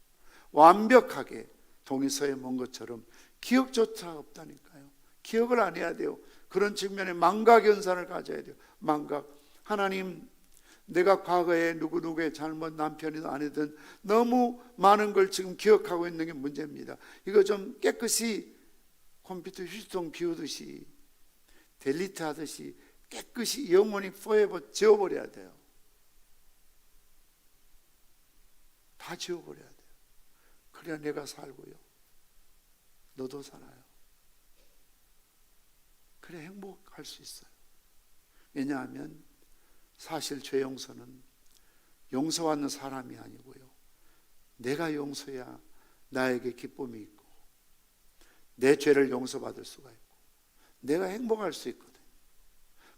완벽하게 동의서에 먼 것처럼 기억조차 없다니까요. 기억을 안 해야 돼요. 그런 측면에 망각연산을 가져야 돼요. 망각. 하나님, 내가 과거에 누구누구의 잘못, 남편이든 아내든 너무 많은 걸 지금 기억하고 있는 게 문제입니다. 이거 좀 깨끗이 컴퓨터 휴지통 비우듯이 델리트 하듯이 깨끗이 영원히 forever 지워버려야 돼요. 다 지워버려야 돼요. 그래야 내가 살고요, 너도 살아요. 그래 행복할 수 있어요. 왜냐하면 사실 죄 용서는 용서받는 사람이 아니고요, 내가 용서해야 나에게 기쁨이 있고 내 죄를 용서받을 수가 있고 내가 행복할 수 있거든요.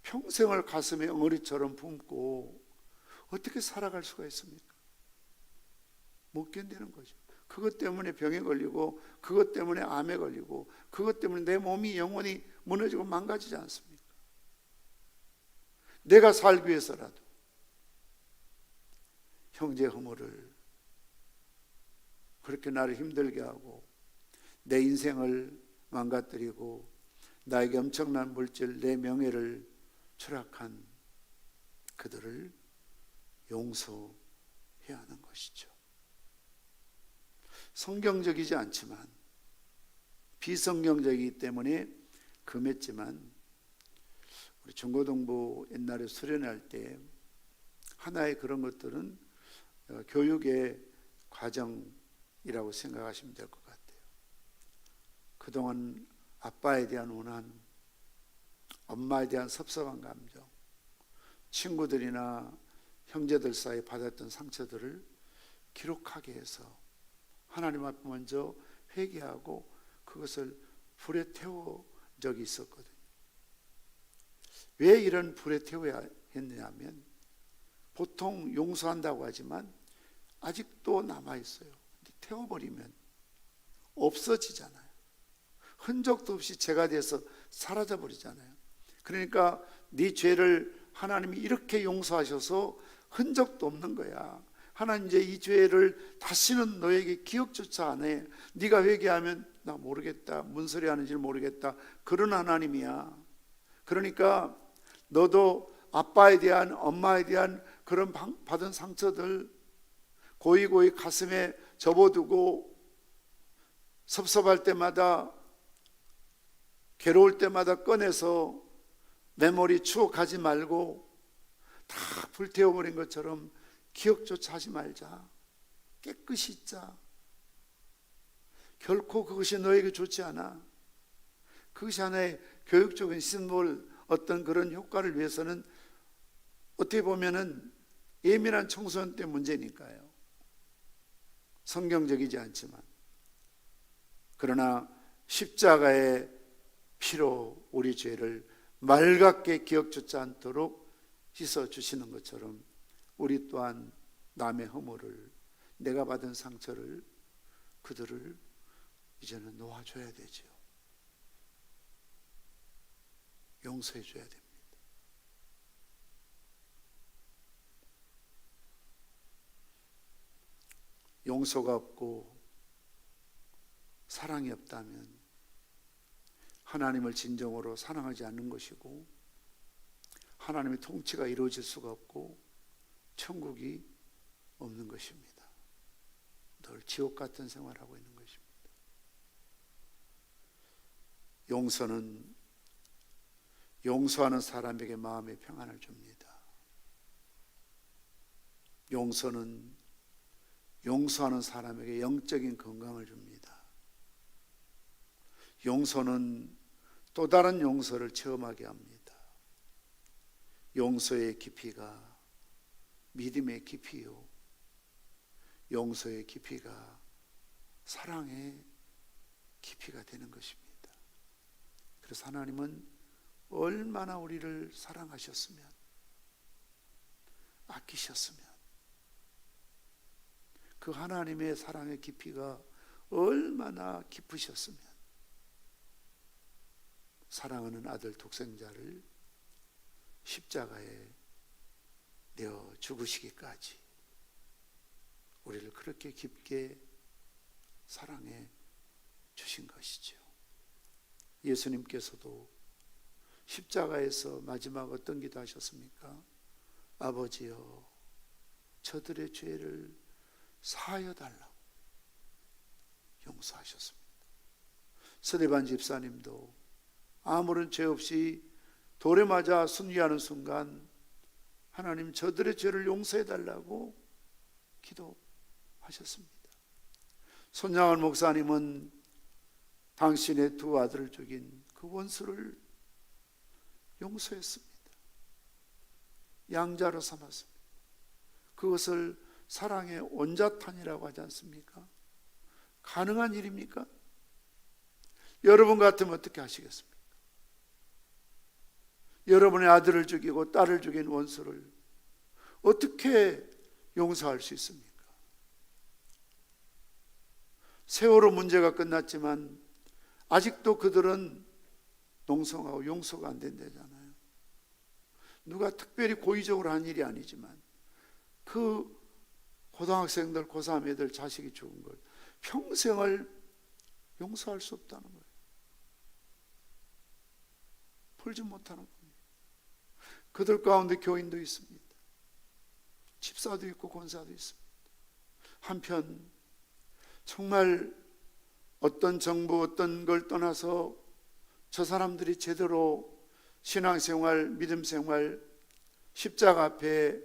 평생을 가슴에 엉어리처럼 품고 어떻게 살아갈 수가 있습니까? 못 견디는 거죠. 그것 때문에 병에 걸리고 그것 때문에 암에 걸리고 그것 때문에 내 몸이 영원히 무너지고 망가지지 않습니까? 내가 살기 위해서라도 형제 허물을 그렇게 나를 힘들게 하고 내 인생을 망가뜨리고 나에게 엄청난 물질, 내 명예를 추락한 그들을 용서해야 하는 것이죠. 성경적이지 않지만 비성경적이기 때문에 금했지만, 우리 중고등부 옛날에 수련할 때 하나의 그런 것들은 교육의 과정이라고 생각하시면 될 것 같아요. 그동안 아빠에 대한 원한, 엄마에 대한 섭섭한 감정, 친구들이나 형제들 사이에 받았던 상처들을 기록하게 해서 하나님 앞에 먼저 회개하고 그것을 불에 태워 적이 있었거든요. 왜 이런 불에 태워야 했느냐면, 보통 용서한다고 하지만 아직도 남아있어요. 태워버리면 없어지잖아요. 흔적도 없이 죄가 돼서 사라져버리잖아요. 그러니까 네 죄를 하나님이 이렇게 용서하셔서 흔적도 없는 거야. 하나님 이제 이 죄를 다시는 너에게 기억조차 안 해. 네가 회개하면 나 모르겠다, 뭔 소리 하는지 모르겠다, 그런 하나님이야. 그러니까 너도 아빠에 대한, 엄마에 대한 그런 받은 상처들 고이고이 가슴에 접어두고 섭섭할 때마다, 괴로울 때마다 꺼내서 메모리 추억하지 말고 다 불태워버린 것처럼 기억조차 하지 말자. 깨끗이 있자. 결코 그것이 너에게 좋지 않아. 그것이 하나의 교육적인 심볼, 어떤 그런 효과를 위해서는 어떻게 보면은 예민한 청소년 때 문제니까요. 성경적이지 않지만, 그러나 십자가의 피로 우리 죄를 맑게 기억조차 않도록 씻어주시는 것처럼 우리 또한 남의 허물을, 내가 받은 상처를, 그들을 이제는 놓아줘야 되죠. 용서해 줘야 됩니다. 용서가 없고 사랑이 없다면 하나님을 진정으로 사랑하지 않는 것이고 하나님의 통치가 이루어질 수가 없고 천국이 없는 것입니다. 늘 지옥 같은 생활을 하고 있는 것입니다. 용서는 용서하는 사람에게 마음의 평안을 줍니다. 용서는 용서하는 사람에게 영적인 건강을 줍니다. 용서는 또 다른 용서를 체험하게 합니다. 용서의 깊이가 믿음의 깊이요, 용서의 깊이가 사랑의 깊이가 되는 것입니다. 그래서 하나님은 얼마나 우리를 사랑하셨으면, 아끼셨으면, 그 하나님의 사랑의 깊이가 얼마나 깊으셨으면 사랑하는 아들 독생자를 십자가에 내어 죽으시기까지 우리를 그렇게 깊게 사랑해 주신 것이죠. 예수님께서도 십자가에서 마지막 어떤 기도 하셨습니까? 아버지여, 저들의 죄를 사하여 달라고 용서하셨습니다. 서대반 집사님도 아무런 죄 없이 돌에 맞아 순위하는 순간 하나님 저들의 죄를 용서해 달라고 기도하셨습니다. 손양원 목사님은 당신의 두 아들을 죽인 그 원수를 용서했습니다. 양자로 삼았습니다. 그것을 사랑의 온자탄이라고 하지 않습니까? 가능한 일입니까? 여러분 같으면 어떻게 하시겠습니까? 여러분의 아들을 죽이고 딸을 죽인 원수를 어떻게 용서할 수 있습니까? 세월호 문제가 끝났지만 아직도 그들은 농성하고 용서가 안 된다잖아요. 누가 특별히 고의적으로 한 일이 아니지만 그 고등학생들, 고3 애들 자식이 죽은 걸 평생을 용서할 수 없다는 거예요. 풀지 못하는 겁니다. 그들 가운데 교인도 있습니다. 집사도 있고 권사도 있습니다. 한편 정말 어떤 정부, 어떤 걸 떠나서 저 사람들이 제대로 신앙생활, 믿음생활, 십자가 앞에,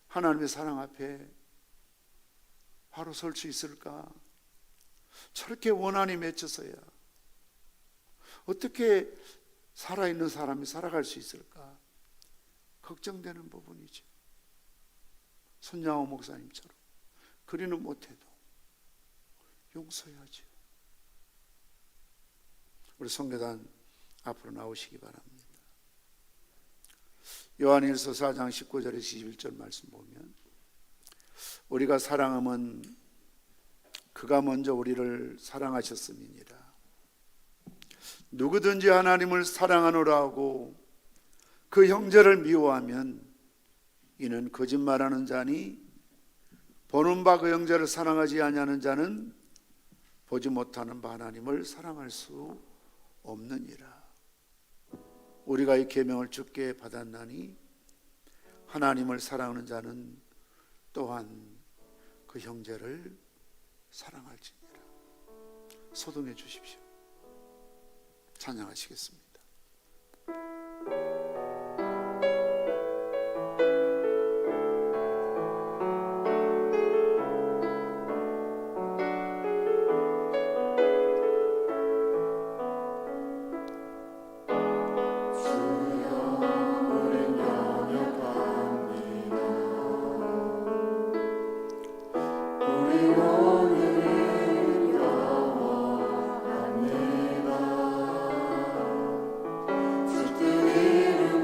하나님의 사랑 앞에 바로 설 수 있을까? 저렇게 원한이 맺혀서야 어떻게 살아있는 사람이 살아갈 수 있을까? 걱정되는 부분이죠. 손양호 목사님처럼 그리는 못해도 용서해야죠. 우리 성교단 앞으로 나오시기 바랍니다. 요한일서 4장 19절에서 21절 말씀 보면 우리가 사랑함은 그가 먼저 우리를 사랑하셨음이니라. 누구든지 하나님을 사랑하노라 하고 그 형제를 미워하면 이는 거짓말하는 자니 보는 바 그 형제를 사랑하지 아니하는 자는 보지 못하는 바 하나님을 사랑할 수 없느니라. 우리가 이 계명을 주께 받았나니 하나님을 사랑하는 자는 또한 그 형제를 사랑할지니라. 소동해 주십시오. 찬양하시겠습니다. 주의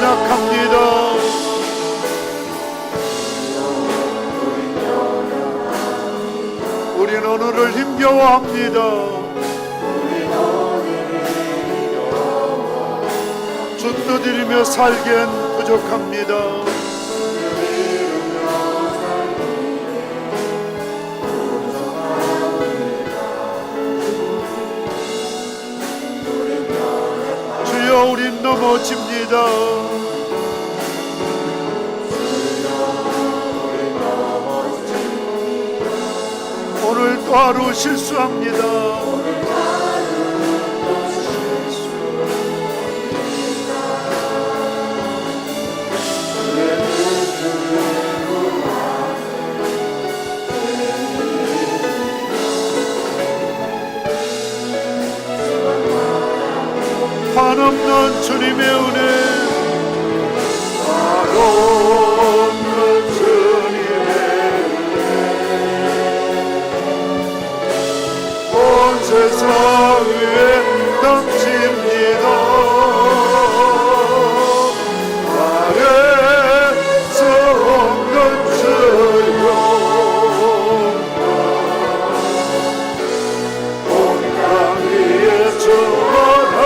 연약합니다. 우린 오늘을 힘겨워합니다. 주 떠들이며 살기엔 부족합니다. 주여, 우린 넘어집니다. 오늘 또 하루 실수합니다. 한없는 주님의 은혜, 한없는 주님의 은혜, 온 세상 위에 넘칩니다. 아래서 온 것처럼 온 땅 위에 전하리라.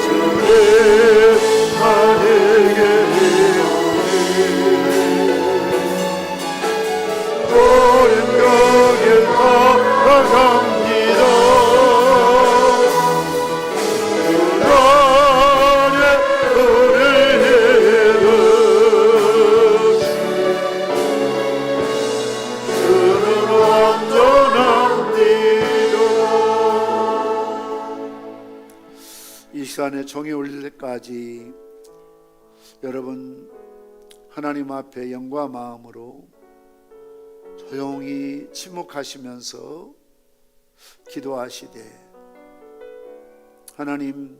주의 나에게 오랜 거길 따라갑니다. 그날의 은혜는 주는 완전합니다. 이 시간에 종이 울릴 때까지 여러분 하나님 앞에 영과 마음으로 조용히 침묵하시면서 기도하시되, 하나님,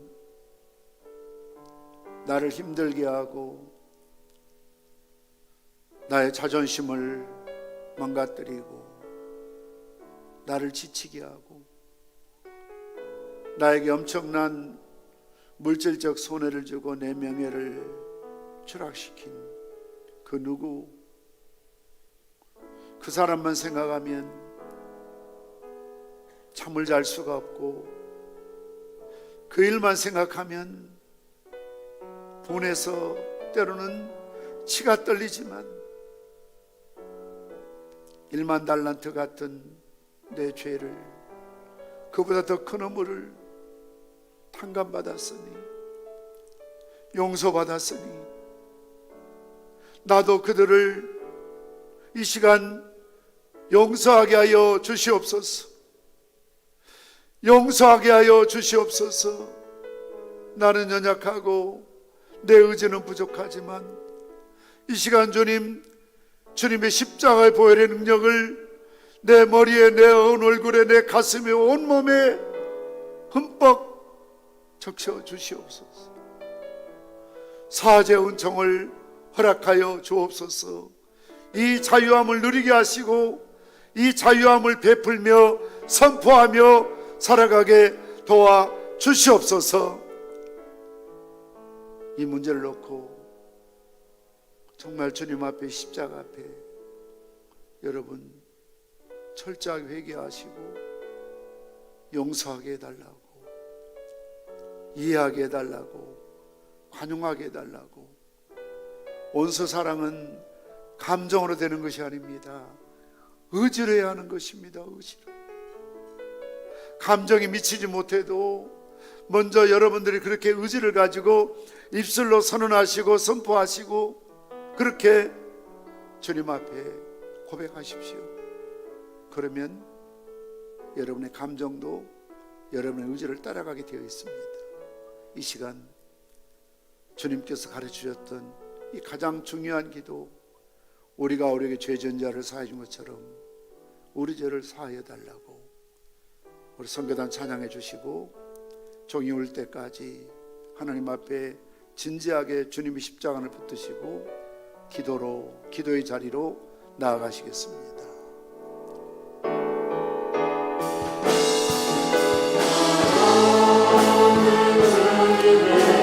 나를 힘들게 하고 나의 자존심을 망가뜨리고 나를 지치게 하고 나에게 엄청난 물질적 손해를 주고 내 명예를 추락시킨 그 누구, 그 사람만 생각하면 잠을 잘 수가 없고, 그 일만 생각하면 분해서 때로는 치가 떨리지만 1만 달란트 같은 내 죄를, 그보다 더 큰 허물을 탕감받았으니, 용서받았으니 나도 그들을 이 시간 용서하게 하여 주시옵소서. 용서하게 하여 주시옵소서. 나는 연약하고 내 의지는 부족하지만 이 시간 주님, 주님의 십자가의 보혈의 능력을 내 머리에, 내 얼굴에, 내 가슴에, 온몸에 흠뻑 적셔 주시옵소서. 사죄 은총을 허락하여 주옵소서. 이 자유함을 누리게 하시고 이 자유함을 베풀며 선포하며 살아가게 도와 주시옵소서. 이 문제를 놓고 정말 주님 앞에, 십자가 앞에 여러분 철저하게 회개하시고 용서하게 해달라고, 이해하게 해달라고, 관용하게 해달라고. 온서 사랑은 감정으로 되는 것이 아닙니다. 의지로 해야 하는 것입니다. 의지로. 감정이 미치지 못해도 먼저 여러분들이 그렇게 의지를 가지고 입술로 선언하시고 선포하시고 그렇게 주님 앞에 고백하십시오. 그러면 여러분의 감정도 여러분의 의지를 따라가게 되어 있습니다. 이 시간 주님께서 가르치셨던 이 가장 중요한 기도, 우리가 우리에게 죄 지은 자를 사하여 준 것처럼 우리 죄를 사하여 달라고 우리 선교단 찬양해 주시고 종이 올 때까지 하나님 앞에 진지하게 주님이 십자가를 붙드시고 기도의 자리로 나아가시겠습니다. 주님의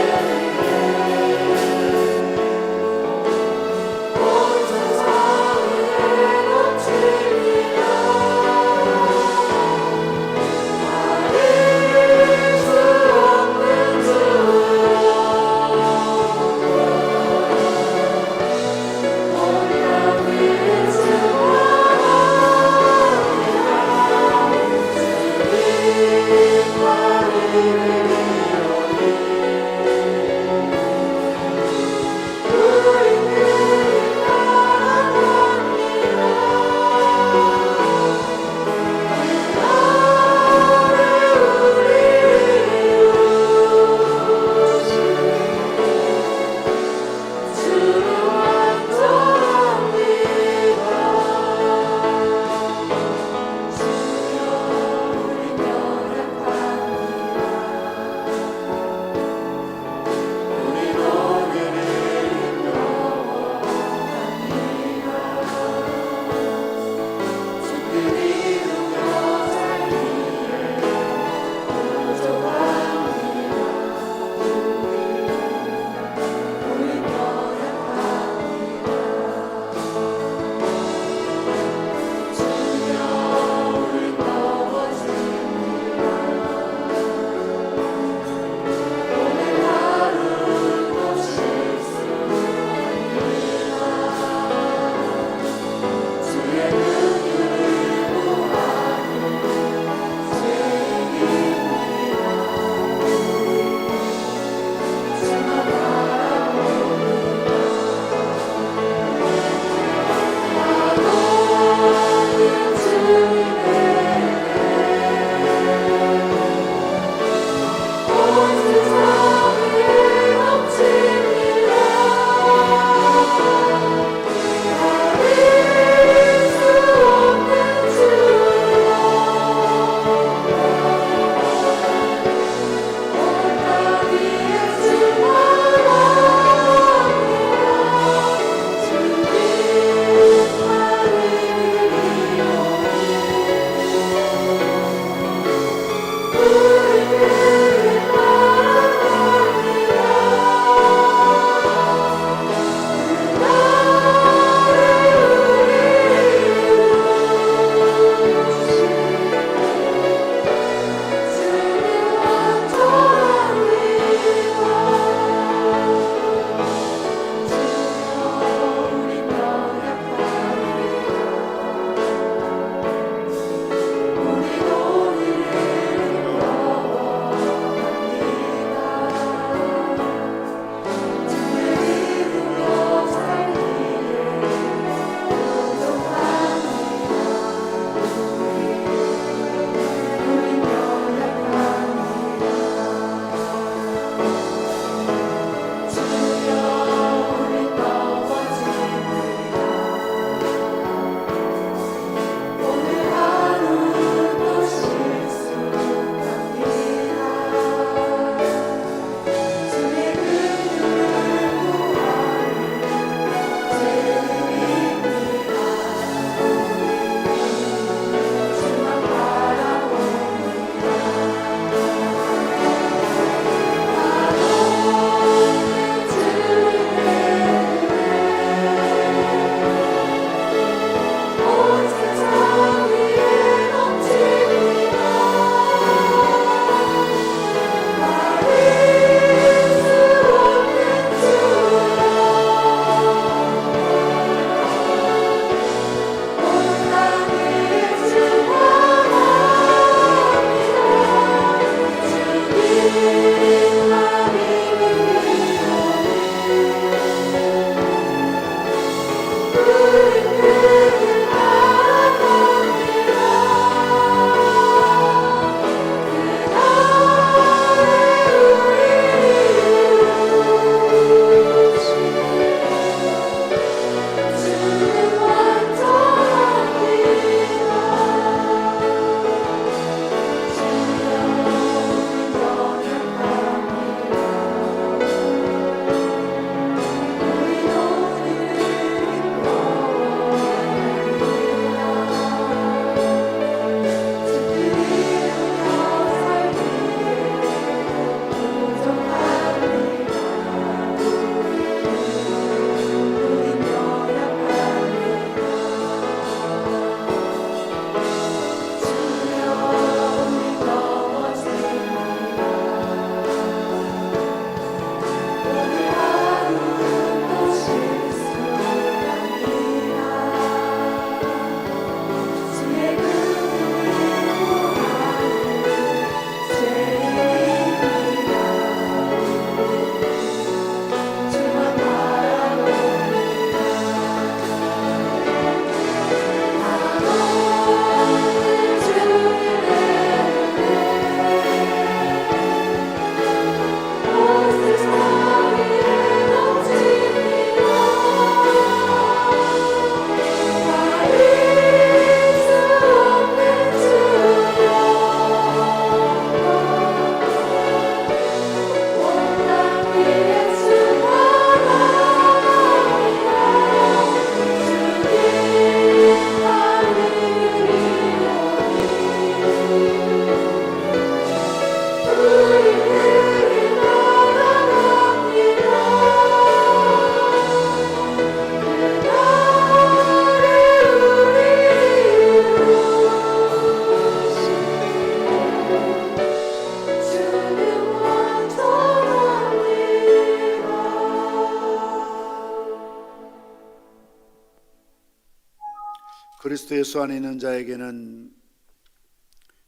그리스도 예수 안에 있는 자에게는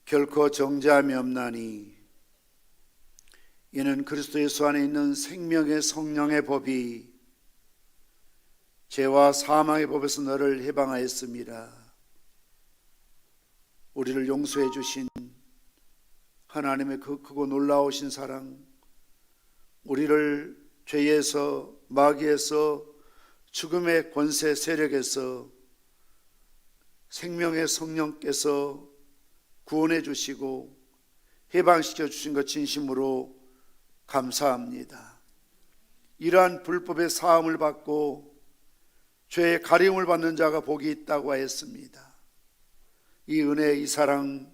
결코 정죄함이 없나니 이는 그리스도 예수 안에 있는 생명의 성령의 법이 죄와 사망의 법에서 너를 해방하였습니다. 우리를 용서해 주신 하나님의 그 크고 놀라우신 사랑, 우리를 죄에서, 마귀에서, 죽음의 권세 세력에서 생명의 성령께서 구원해 주시고 해방시켜 주신 것 진심으로 감사합니다. 이러한 불법의 사함을 받고 죄의 가림을 받는 자가 복이 있다고 하였습니다. 이 은혜, 이 사랑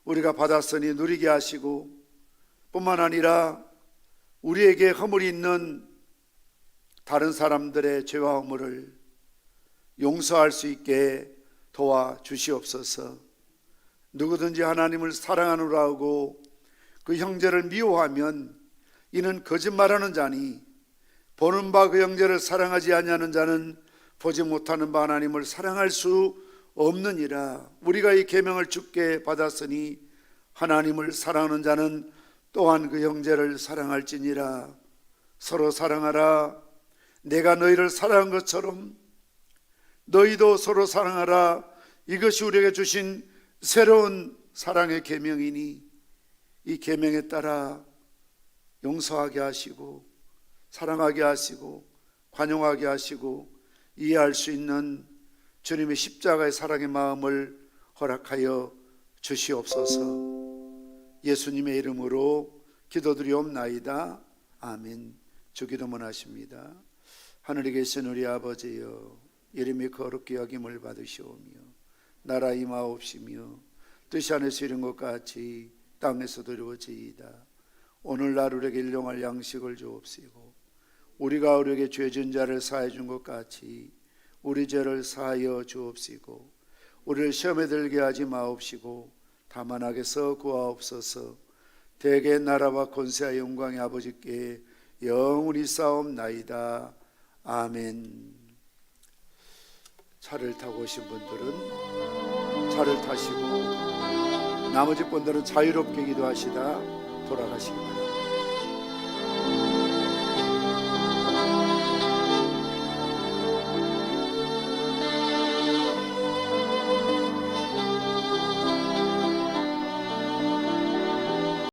우리가 받았으니 누리게 하시고 뿐만 아니라 우리에게 허물이 있는 다른 사람들의 죄와 허물을 용서할 수 있게 도와주시옵소서. 누구든지 하나님을 사랑하노라 하고 그 형제를 미워하면 이는 거짓말하는 자니 보는 바 그 형제를 사랑하지 아니하는 자는 보지 못하는 바 하나님을 사랑할 수 없느니라. 우리가 이 계명을 주께 받았으니 하나님을 사랑하는 자는 또한 그 형제를 사랑할지니라. 서로 사랑하라. 내가 너희를 사랑한 것처럼 너희도 서로 사랑하라. 이것이 우리에게 주신 새로운 사랑의 계명이니 이 계명에 따라 용서하게 하시고 사랑하게 하시고 관용하게 하시고 이해할 수 있는 주님의 십자가의 사랑의 마음을 허락하여 주시옵소서. 예수님의 이름으로 기도드리옵나이다. 아멘. 주기도문 하십니다. 하늘에 계신 우리 아버지여, 이름이 거룩히 여김을 받으시오며 나라 임하옵시며 뜻이 하늘에서 이룬 것 같이 땅에서도 이루어지이다. 오늘날 우리에게 일용할 양식을 주옵시고 우리가 우리에게 죄 지은 자를 사하여 준 것 같이 우리 죄를 사하여 주옵시고 우리를 시험에 들게 하지 마옵시고 다만 악에서 구하옵소서. 대개 나라와 권세와 영광의 아버지께 영원히 싸움나이다. 아멘. 차를 타고 오신 분들은 차를 타시고 나머지 분들은 자유롭게 기도하시다 돌아가시기 바랍니다.